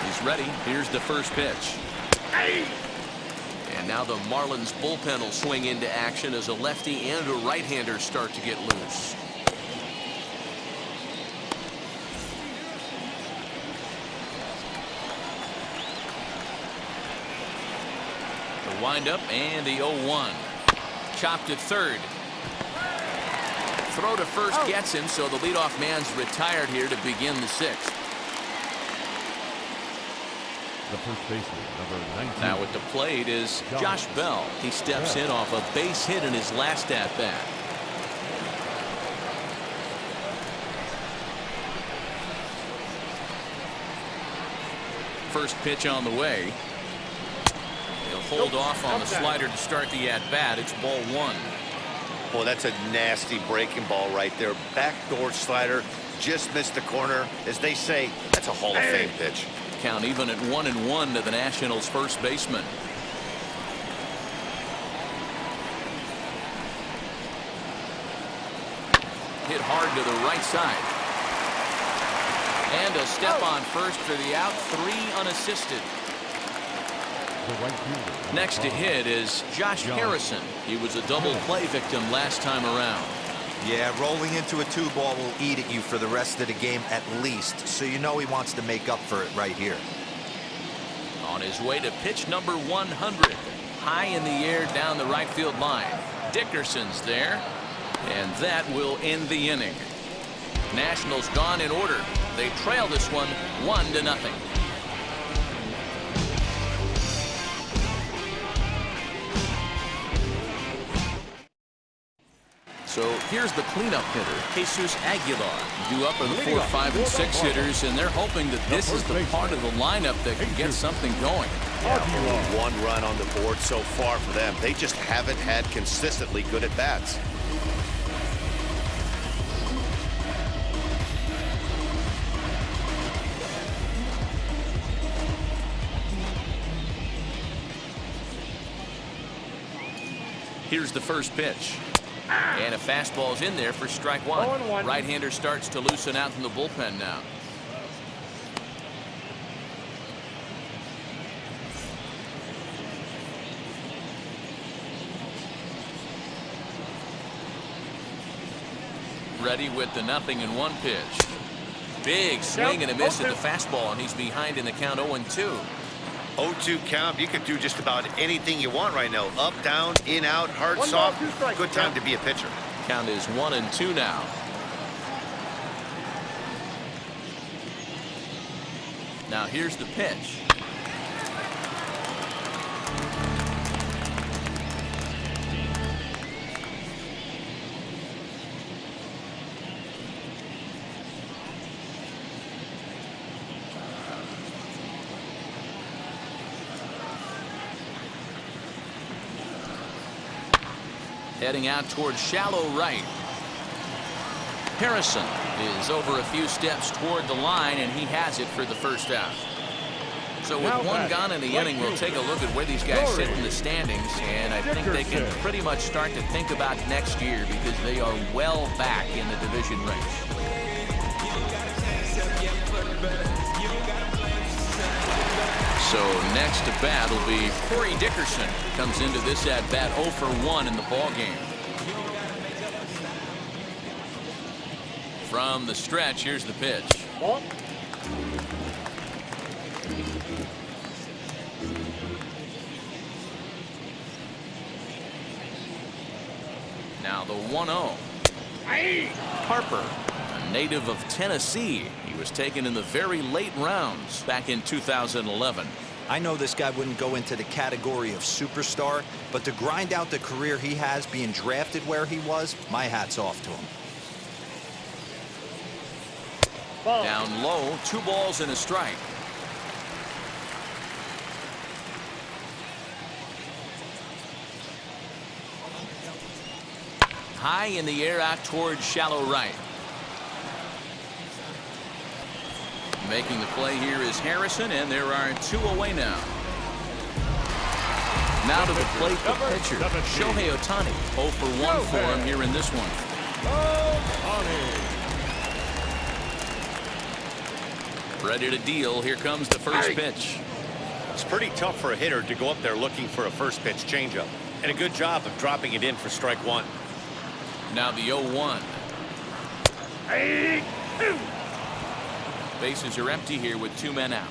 He's ready. Here's the first pitch. And now the Marlins bullpen will swing into action as a lefty and a right-hander start to get loose. The windup and the 0-1. Chopped at third. Throw to first gets him, so the leadoff man's retired here to begin the 6th. The first baseman, number 19. Now at the plate is Josh Bell. He steps in off a base hit in his last at-bat. First pitch on the way. He'll hold off on the slider to start the at-bat. It's ball 1. Boy, that's a nasty breaking ball right there. Backdoor slider, just missed the corner. As they say, that's a Hall of Fame pitch. Count even at 1-1 to the Nationals' first baseman. Hit hard to the right side. And a step on first for the out. 3 unassisted. Next to hit is Josh Harrison. He was a double play victim last time around. Yeah, rolling into a 2-ball will eat at you for the rest of the game at least, so you know he wants to make up for it right here. On his way to pitch number 100. High in the air down the right field line. Dickerson's there, and that will end the inning. Nationals gone in order. They trail this one 1-0. So here's the cleanup hitter, Jesus Aguilar. Due up are the 4, 5, and 6 hitters, and they're hoping that this is the part of the lineup that can get something going. Yeah, only 1 run on the board so far for them. They just haven't had consistently good at-bats. Here's the first pitch. And a fastball's in there for strike 1. Right-hander starts to loosen out in the bullpen now. Ready with the 0-1 pitch. Big swing and a miss at the fastball, and he's behind in the count 0-2. 0-2 count. You can do just about anything you want right now. Up, down, in, out, hard, soft. Good time to be a pitcher. Count is 1-2 now. Now here's the pitch. Heading out towards shallow right. Harrison is over a few steps toward the line, and he has it for the first out. So with one gone in the inning, we'll take a look at where these guys sit in the standings, and I think they can pretty much start to think about next year because they are well back in the division race. So next to bat will be Corey Dickerson. Comes into this at bat 0 for 1 in the ball game. From the stretch, here's the pitch. Ball. Now the 1-0. Harper, a native of Tennessee. He was taken in the very late rounds back in 2011. I know this guy wouldn't go into the category of superstar, but to grind out the career he has being drafted where he was, my hat's off to him. Ball. Down low, 2 balls and a strike. High in the air out towards shallow right. Making the play here is Harrison, and there are 2 away now. Now to the plate, the pitcher, Shohei Ohtani. 0 for 1 for him here in this one. Ready to deal. Here comes the first pitch. It's pretty tough for a hitter to go up there looking for a first pitch changeup. And a good job of dropping it in for strike 1. Now the 0-1. Bases are empty here with 2 men out.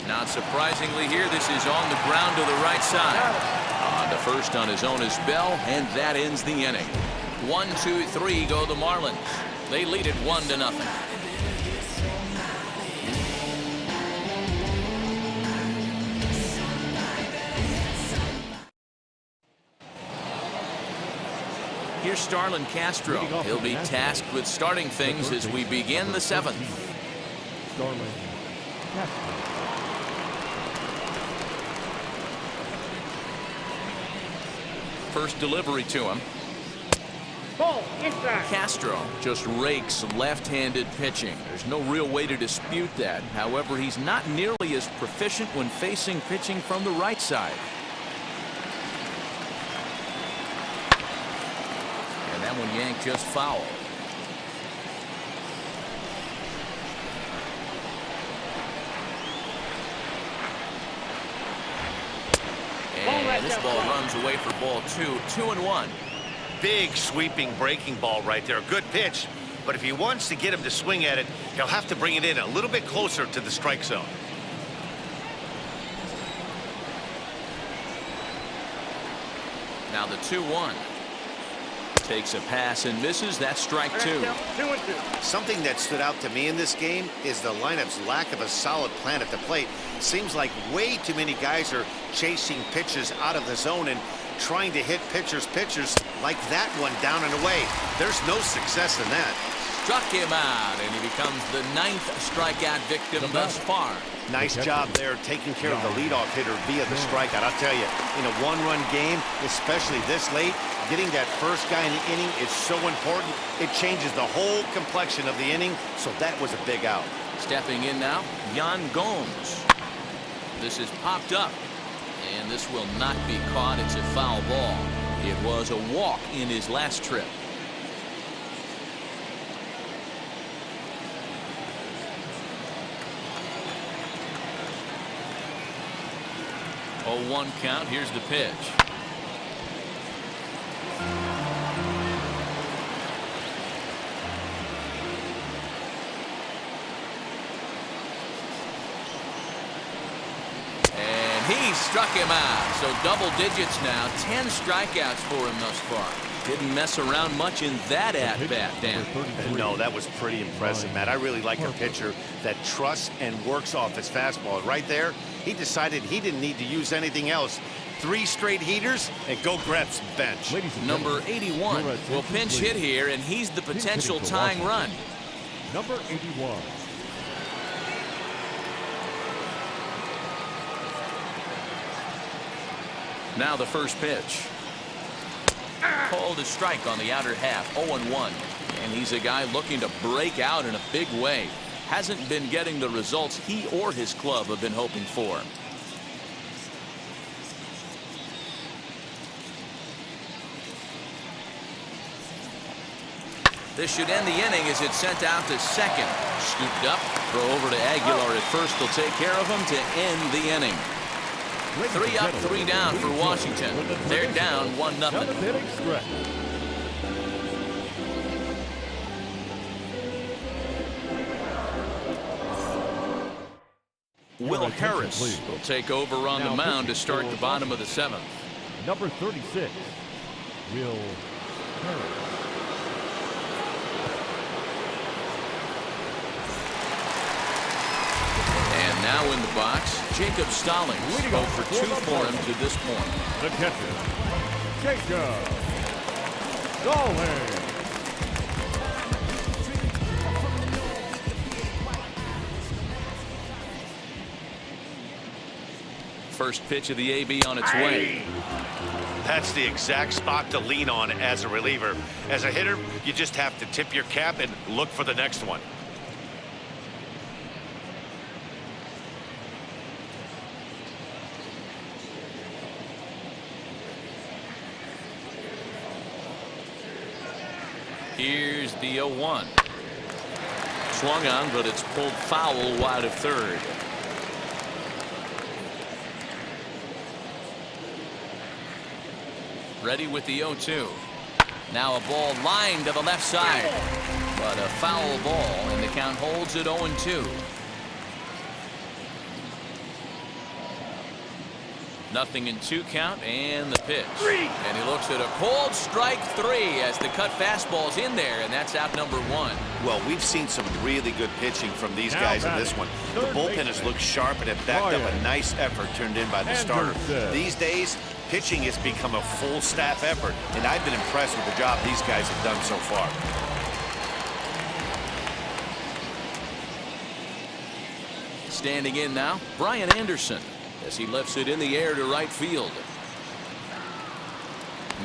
Not surprisingly here, this is on the ground to the right side. On to first on his own is Bell, and that ends the inning. 1, 2, 3 go the Marlins. They lead it 1-0. Here's Starling Castro. He'll be tasked with starting things as we begin the 7th. Starling Castro. First delivery to him. Ball. Inside. Castro just rakes left-handed pitching. There's no real way to dispute that. However, he's not nearly as proficient when facing pitching from the right side. And that one yanked just foul. And this ball runs away for ball 2. 2-1. Big sweeping breaking ball right there. Good pitch. But if he wants to get him to swing at it, he'll have to bring it in a little bit closer to the strike zone. Now the 2-1. Takes a pass and misses. That's strike 2. 2-2. Something that stood out to me in this game is the lineup's lack of a solid plan at the plate. Seems like way too many guys are chasing pitches out of the zone and trying to hit pitchers like that one down and away. There's no success in that. Struck him out, and he becomes the 9th strikeout victim thus far. Nice job there taking care of the leadoff hitter via the strikeout. I'll tell you, in a 1-run game, especially this late, getting that first guy in the inning is so important. It changes the whole complexion of the inning, so that was a big out. Stepping in now, Yan Gomes. This is popped up, and this will not be caught. It's a foul ball. It was a walk in his last trip. 0-1 count. Here's the pitch. And he struck him out. So double digits now. 10 strikeouts for him thus far. Didn't mess around much in that at-bat, Dan. No, that was pretty impressive, Matt. I really like a pitcher that trusts and works off his fastball. Right there, he decided he didn't need to use anything else. 3 straight heaters and go grab some bench. Number 81 will pinch hit here, and he's the potential tying run. Number 81. Now the first pitch. Called a strike on the outer half. 0-1. And he's a guy looking to break out in a big way. Hasn't been getting the results he or his club have been hoping for. This should end the inning as it's sent out to second. Scooped up. Throw over to Aguilar at first. Will take care of him to end the inning. 3 up, 3 down for Washington. They're down 1-0. Will Harris will take over on the mound to start the bottom of the 7th. Number 36, Will Harris. And now in the box, Jacob Stallings. 0 for 2 for him to this point. The catcher, Jacob Stallings. First pitch of the AB on its way. That's the exact spot to lean on as a reliever. As a hitter, you just have to tip your cap and look for the next one. Here's the 0-1. Swung on, but it's pulled foul wide of third. Ready with the 0-2. Now a ball lined to the left side, but a foul ball, and the count holds at 0-2. Nothing in 2 count, and the pitch. And he looks at a cold strike 3 as the cut fastball's in there, and that's out number 1. Well, we've seen some really good pitching from these guys in this one. The bullpen has looked sharp and it backed up a nice effort turned in by the starter. These days, pitching has become a full staff effort, and I've been impressed with the job these guys have done so far. Standing in now, Brian Anderson, as he lifts it in the air to right field.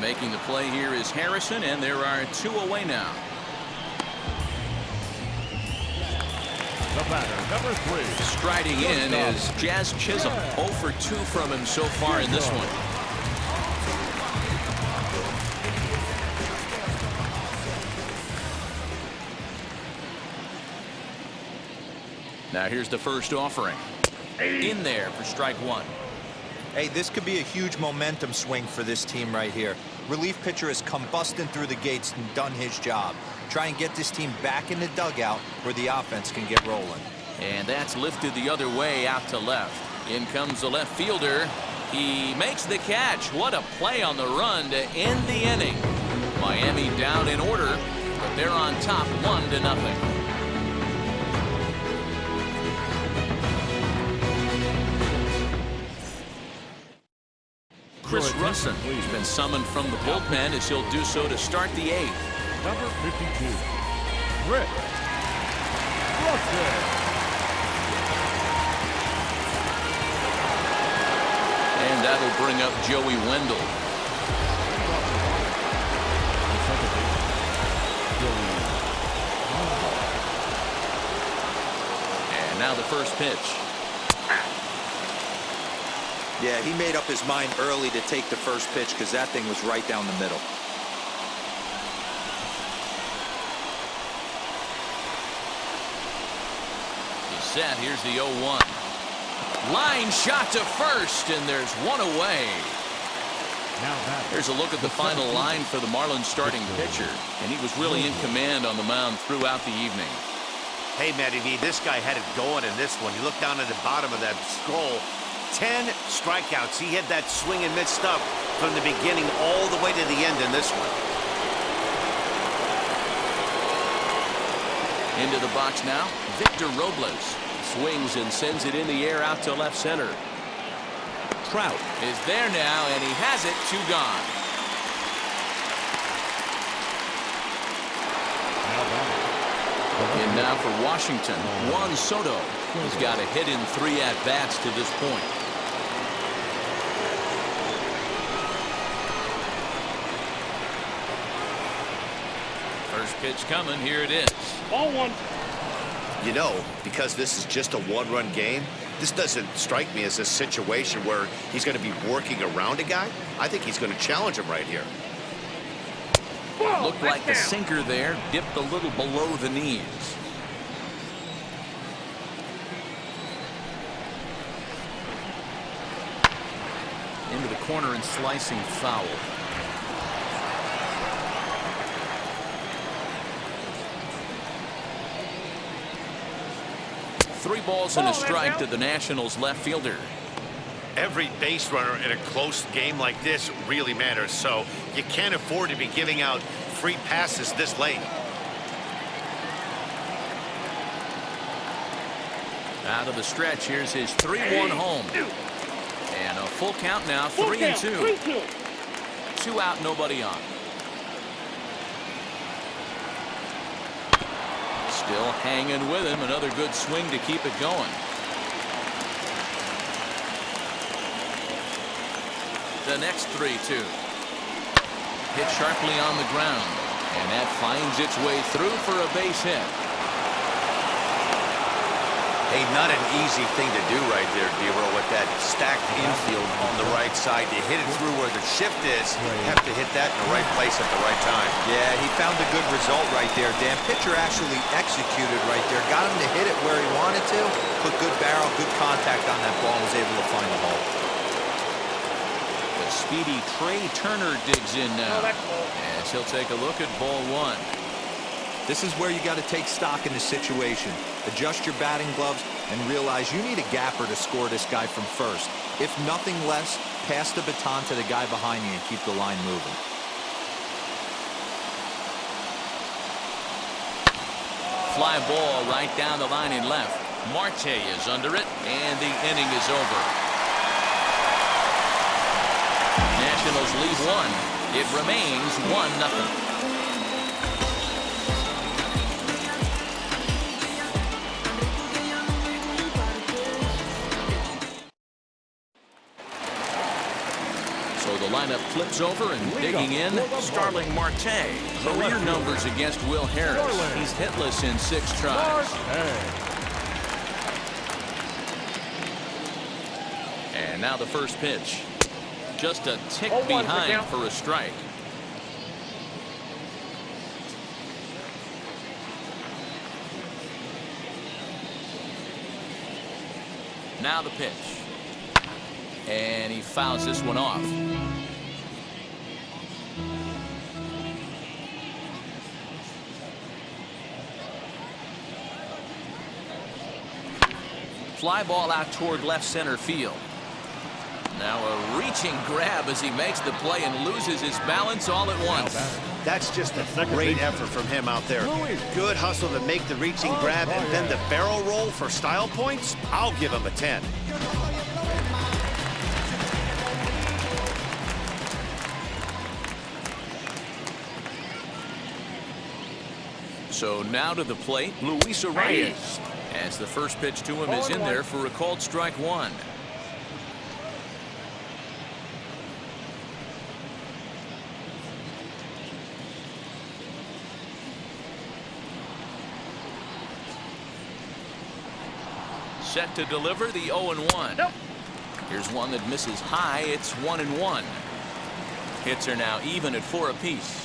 Making the play here is Harrison, and there are 2 away now. The batter, number 3. Striding in is Jazz Chisholm. 0 for 2 from him so far in this one. Now here's the first offering. In there for strike 1. Hey, this could be a huge momentum swing for this team right here. Relief pitcher has come busting through the gates and done his job. Try and get this team back in the dugout where the offense can get rolling. And that's lifted the other way out to left. In comes the left fielder. He makes the catch. What a play on the run to end the inning. Miami down in order, but they're on top 1-0. Chris Russin has been summoned from the bullpen as he'll do so to start the 8th. Number 52, Rick Russin. And that'll bring up Joey Wendell. And now the first pitch. Yeah, he made up his mind early to take the first pitch because that thing was right down the middle. He's set. Here's the 0-1. Line shot to first, and there's 1 away. Here's a look at the final line for the Marlins starting pitcher, and he was really in command on the mound throughout the evening. Hey, Matty V, this guy had it going in this one. You look down at the bottom of that scroll. 10 strikeouts. He had that swing and miss stuff from the beginning all the way to the end in this one. Into the box now, Victor Robles swings and sends it in the air out to left center. Trout is there now, and he has it. 2 gone. And now for Washington, Juan Soto has got a hit in 3 at-bats to this point. Pitch coming. Here it is. Ball 1. You know, because this is just a one-run game, this doesn't strike me as a situation where he's going to be working around a guy. I think he's going to challenge him right here. Ball. Looked like the Touchdown. sinker there dipped a little below the knees. Into the corner and slicing foul. Three balls and a strike to the Nationals left fielder. Every base runner in a close game like this really matters, so you can't afford to be giving out free passes this late. Out of the stretch, here's his 3-1 home. And a full count now, 3-2. 2 out, nobody on. Still hanging with him. Another good swing to keep it going. The next 3-2. Hit sharply on the ground. And that finds its way through for a base hit. Hey, not an easy thing to do right there, D-Roll, with that stacked infield on the right side. To hit it through where the shift is, you have to hit that in the right place at the right time. Yeah, he found a good result right there, Dan. Pitcher actually executed right there. Got him to hit it where he wanted to. Put good barrel, good contact on that ball, and was able to find the hole. The speedy Trey Turner digs in now. As he'll take a look at ball 1. This is where you got to take stock in the situation. Adjust your batting gloves and realize you need a gapper to score this guy from first. If nothing less, pass the baton to the guy behind you and keep the line moving. Fly ball right down the line in left. Marte is under it, and the inning is over. Nationals lead 1. It remains 1-0. The lineup flips over and digging in, Starling Marte. Career numbers against Will Harris. He's hitless in 6 tries. And now the first pitch. Just a tick behind for a strike. Now the pitch. And he fouls this one off. Fly ball out toward left center field. Now a reaching grab as he makes the play and loses his balance all at once. That's just a great effort from him out there. Good hustle to make the reaching grab and then the barrel roll for style points. I'll give him a 10. So now to the plate, Luis Arias. As the first pitch to him is in there for a called strike 1. Set to deliver the 0-1. Nope. Here's one that misses high. It's 1-1. Hits are now even at 4 apiece.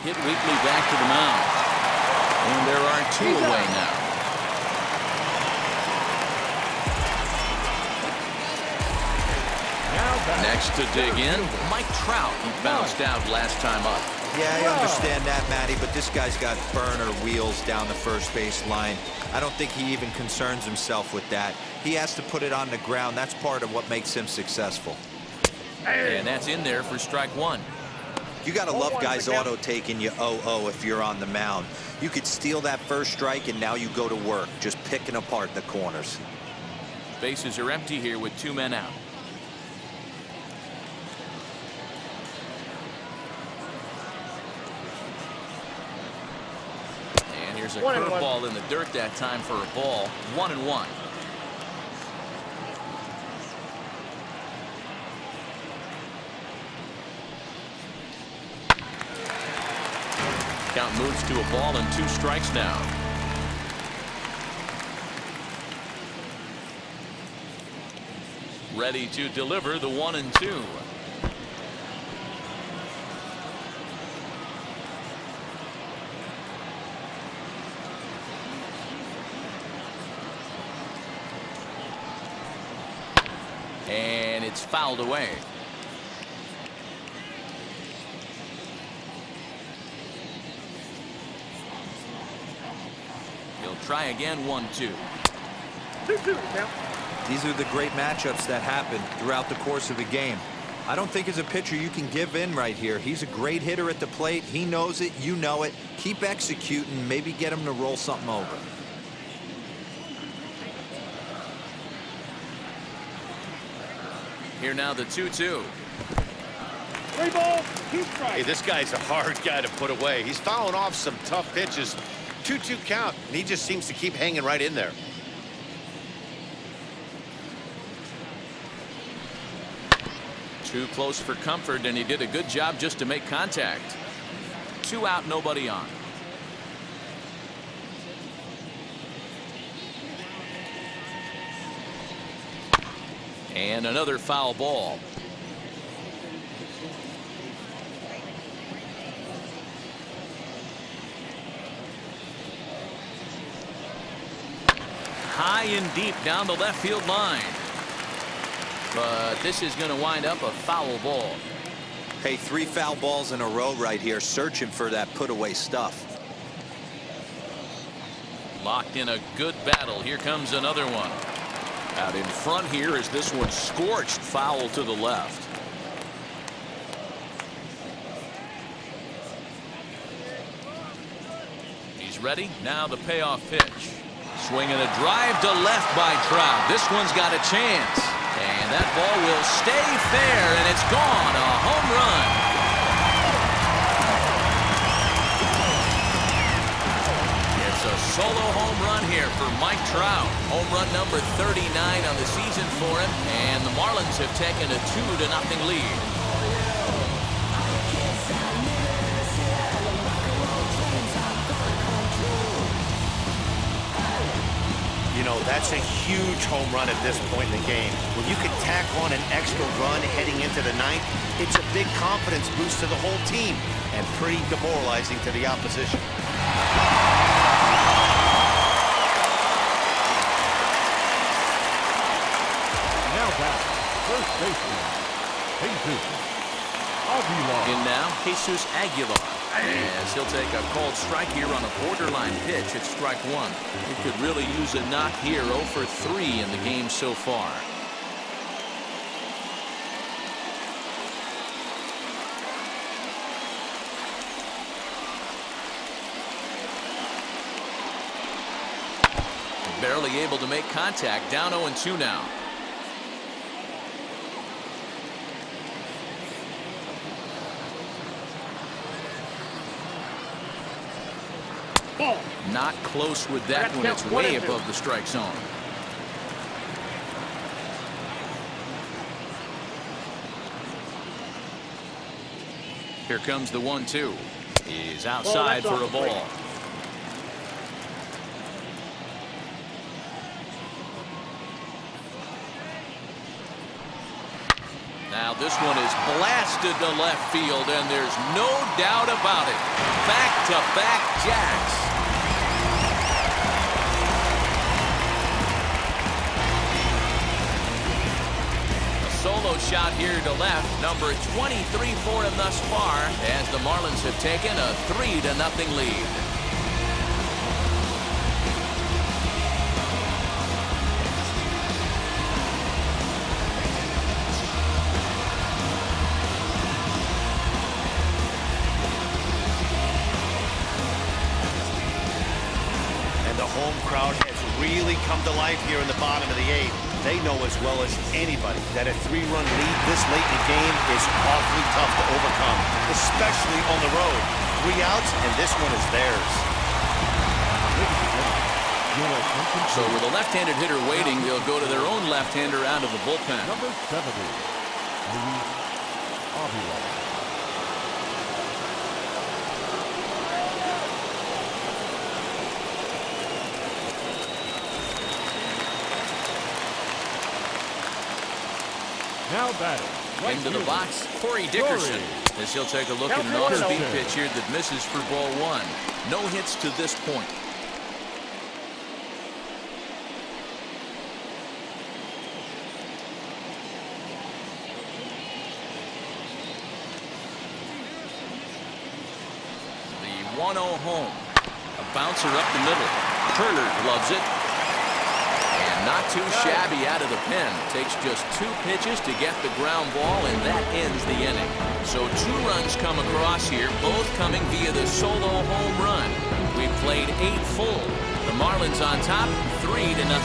Hit Wheatley back to the mound. And there are 2 away now. Next to dig in, Mike Trout. He bounced out last time up. Yeah, I understand that, Matty, but this guy's got burner wheels down the first base line. I don't think he even concerns himself with that. He has to put it on the ground. That's part of what makes him successful. And that's in there for strike 1. You got to love guys auto-taking you 0-0 if you're on the mound. You could steal that first strike, and now you go to work, just picking apart the corners. Bases are empty here with 2 men out. And here's a curveball in the dirt that time for a ball. 1-1. Count moves to a ball and 2 strikes now. Ready to deliver the 1-2. And it's fouled away. He'll try again. 1-2. 2-2 now. These are the great matchups that happen throughout the course of a game. I don't think as a pitcher you can give in right here. He's a great hitter at the plate. He knows it. You know it. Keep executing. Maybe get him to roll something over. Here now the 2-2. 3 balls, 2 strikes. Hey, this guy's a hard guy to put away. He's fouling off some tough pitches. 2-2 count, and he just seems to keep hanging right in there. Too close for comfort, and he did a good job just to make contact. 2 out, nobody on. And another foul ball. High and deep down the left field line. But this is going to wind up a foul ball. Hey, 3 foul balls in a row right here, searching for that put-away stuff. Locked in a good battle. Here comes another one. Out in front here is this one scorched foul to the left. He's ready. Now the payoff pitch. Swinging a drive to left by Trout. This one's got a chance. And that ball will stay fair, and it's gone. A home run. It's a solo home run here for Mike Trout. Home run number 39 on the season for him, and the Marlins have taken a 2-0 lead. You know, that's a huge home run at this point in the game. When you can tack on an extra run heading into the 9th, it's a big confidence boost to the whole team and pretty demoralizing to the opposition. Now back, first baseman, Jesus Aguilar. In now, Jesus Aguilar. As he'll take a called strike here on a borderline pitch at strike 1. He could really use a knock here. 0 for 3 in the game so far. Barely able to make contact. Down 0-2 now. Ball. Not close with that one. It's way above the strike zone. Here comes the 1-2. He's outside for a ball. Now this one is blasted to left field, and there's no doubt about it. Back-to-back jacks. A solo shot here to left, number 23 for him thus far, as the Marlins have taken a 3-0 lead. Crowd has really come to life here in the bottom of the 8th. They know as well as anybody that a 3-run lead this late in the game is awfully tough to overcome, especially on the road. 3 outs, and this one is theirs. So with a left-handed hitter waiting, they'll go to their own left-hander out of the bullpen. Number 70, Aguilar. batting. Right Into the fielder, box, Corey Dickerson. As he'll take a look at an off-speed pitch here that misses for ball one. No hits to this point. The 1-0 home. A bouncer up the middle. Turner loves it. And not too shabby out of the pen. Takes just 2 pitches to get the ground ball, and that ends the inning. So 2 runs come across here, both coming via the solo home run. We've played 8 full. The Marlins on top, 3-0.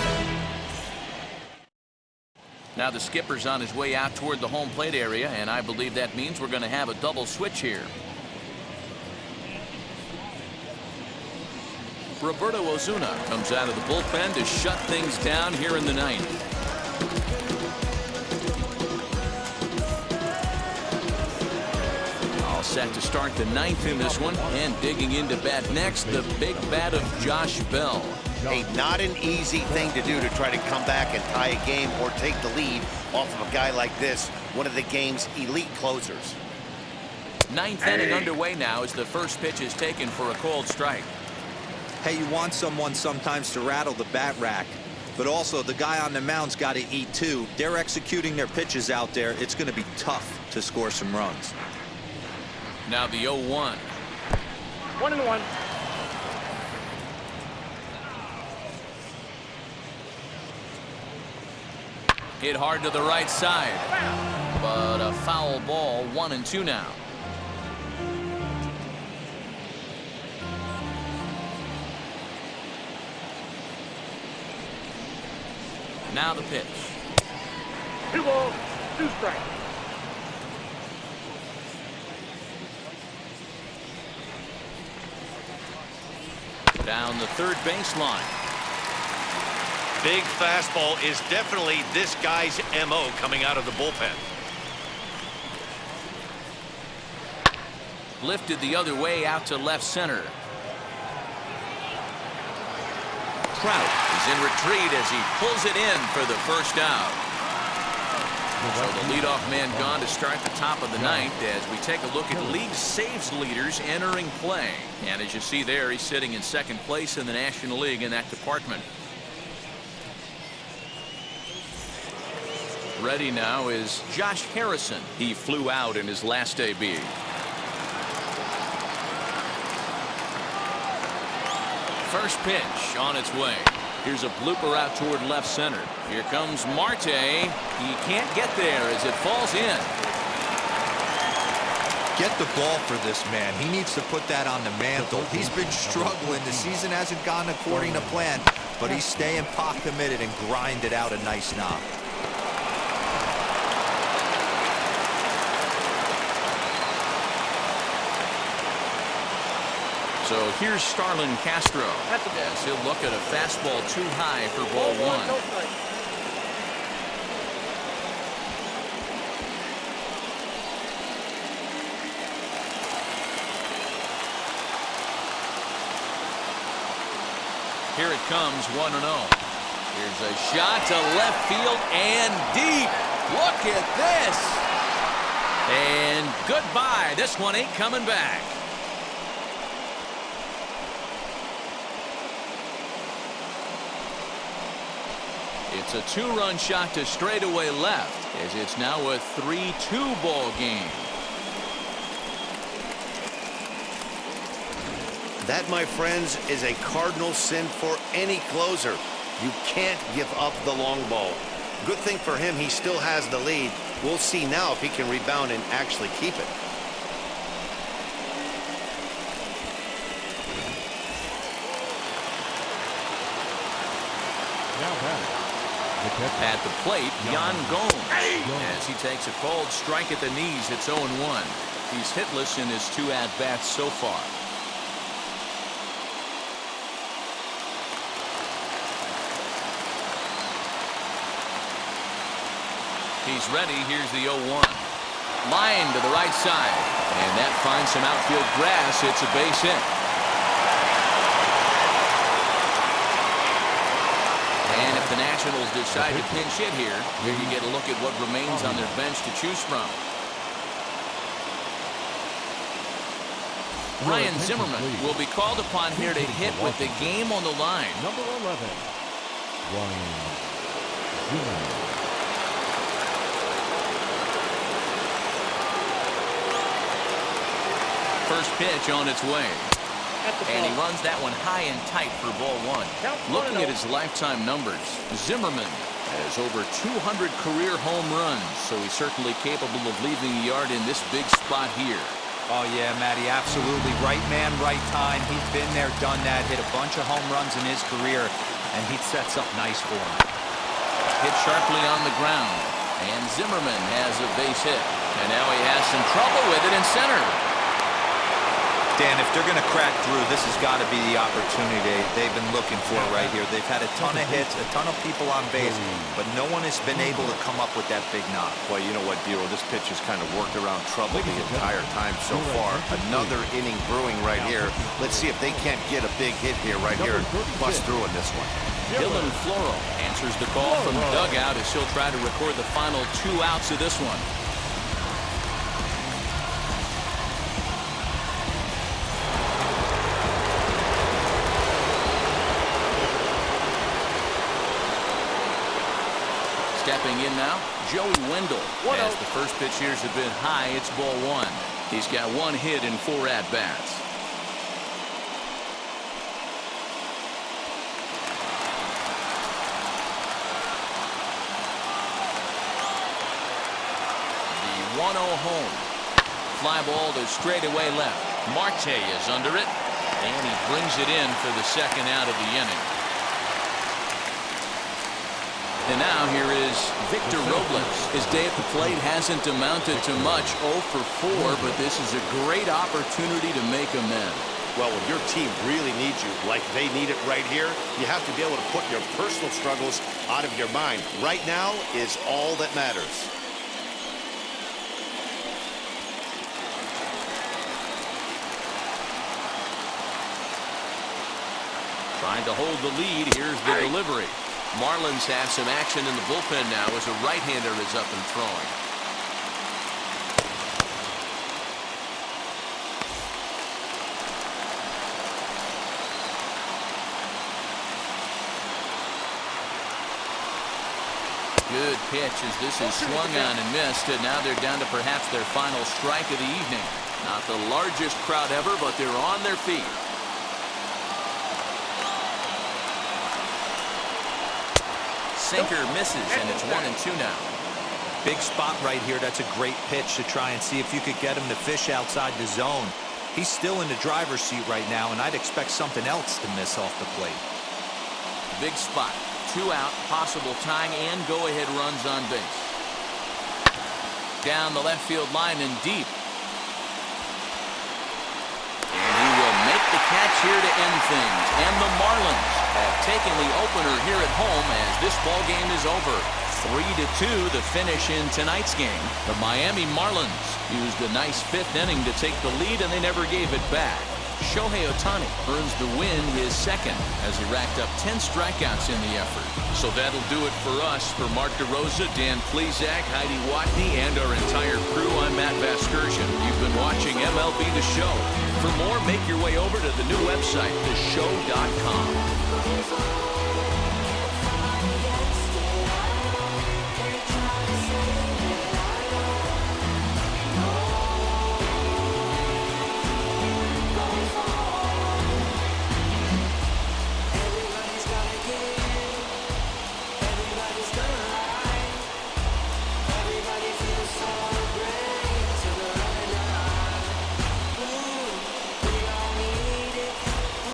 Now the skipper's on his way out toward the home plate area, and I believe that means we're going to have a double switch here. Roberto Ozuna comes out of the bullpen to shut things down here in the 9th. All set to start the 9th in this one, and digging into bat next, the big bat of Josh Bell. Hey, not an easy thing to do to try to come back and tie a game or take the lead off of a guy like this, one of the game's elite closers. 9th inning underway now as the first pitch is taken for a called strike. Hey, you want someone sometimes to rattle the bat rack, but also the guy on the mound's got to eat too. They're executing their pitches out there. It's going to be tough to score some runs. Now the 0-1. 1-1. Hit hard to the right side, but a foul ball. 1-2 now. Now the pitch. 2 balls, 2 strikes. Down the third baseline. Big fastball is definitely this guy's MO coming out of the bullpen. Lifted the other way out to left center. Trout is in retreat as he pulls it in for the first out. So the leadoff man gone to start the top of the 9th as we take a look at league saves leaders entering play. And as you see there, he's sitting in 2nd place in the National League in that department. Ready now is Josh Harrison. He flew out in his last AB. First pitch on its way. Here's a blooper out toward left center. Here comes Marte. He can't get there as it falls in. Get the ball for this man. He needs to put that on the mantle. He's been struggling. The season hasn't gone according to plan, but he's staying pot committed and grinded out a nice knock. So here's Starling Castro. Yes, he'll look at a fastball too high for ball 1. Here it comes, 1-0. Here's a shot to left field and deep. Look at this. And goodbye. This one ain't coming back. It's a 2-run shot to straightaway left as it's now a 3-2 ball game. That, my friends, is a cardinal sin for any closer. You can't give up the long ball. Good thing for him, he still has the lead. We'll see now if he can rebound and actually keep it. At the plate, Yan Gomes, as he takes a called strike at the knees. It's 0-1. He's hitless in his 2 at-bats so far. He's ready. Here's the 0-1. Line to the right side, and that finds some outfield grass. It's a base hit. And if The Nationals decide to pinch hit here. Here you get a look at what remains on their bench to choose from. Ryan Zimmerman will be called upon here to hit with the game on the line. Number 11, Ryan Zimmerman. First pitch on its way. And he runs that one high and tight for ball one. Looking at his lifetime numbers, Zimmerman has over 200 career home runs, so he's certainly capable of leaving the yard in this big spot here. Oh, yeah, Matty, absolutely. Right man, right time. He's been there, done that, hit a bunch of home runs in his career, and he sets up nice for him. Hit sharply on the ground, and Zimmerman has a base hit. And now he has some trouble with it in center. Dan, if they're going to crack through, this has got to be the opportunity they've been looking for right here. They've had a ton of hits, a ton of people on base, but no one has been able to come up with that big knock. Well, you know what, Bureau, this pitch has kind of worked around trouble the entire time so far. Another inning brewing right here. Let's see if they can't get a big hit here, right here, bust through in this one. Dylan Floro answers the call from the dugout as he'll try to record the final 2 outs of this one. Stepping in now, Joey Wendell. As the first pitch here has been high, it's ball 1. He's got 1 hit in 4 at-bats. The 1-0 home. Fly ball to straightaway left. Marte is under it, and he brings it in for the second out of the inning. And now here is Victor Robles. His day at the plate hasn't amounted to much, 0 for 4, but this is a great opportunity to make amends. Well, when your team really needs you, like they need it right here, you have to be able to put your personal struggles out of your mind. Right now is all that matters. Trying to hold the lead. Here's the delivery. Marlins have some action in the bullpen now as a right-hander is up and throwing. Good pitch as this is swung on and missed, and now they're down to perhaps their final strike of the evening. Not the largest crowd ever, but they're on their feet. Sinker misses, and it's 1-2 now. Big spot right here. That's a great pitch to try and see if you could get him to fish outside the zone. He's still in the driver's seat right now, and I'd expect something else to miss off the plate. Big spot. 2 out, possible tying and go-ahead runs on base. Down the left field line and deep. And he will make the catch here to end things. And the Marlins have taken the opener here at home as this ball game is over. 3-2 the finish in tonight's game. The Miami Marlins used a nice 5th inning to take the lead, and they never gave it back. Shohei Ohtani earns the win, his second, as he racked up 10 strikeouts in the effort. So that'll do it for us. For Mark DeRosa, Dan Plesac, Heidi Watney, and our entire crew, I'm Matt Vasgersian. You've been watching MLB The Show. For more, make your way over to the new website, theshow.com.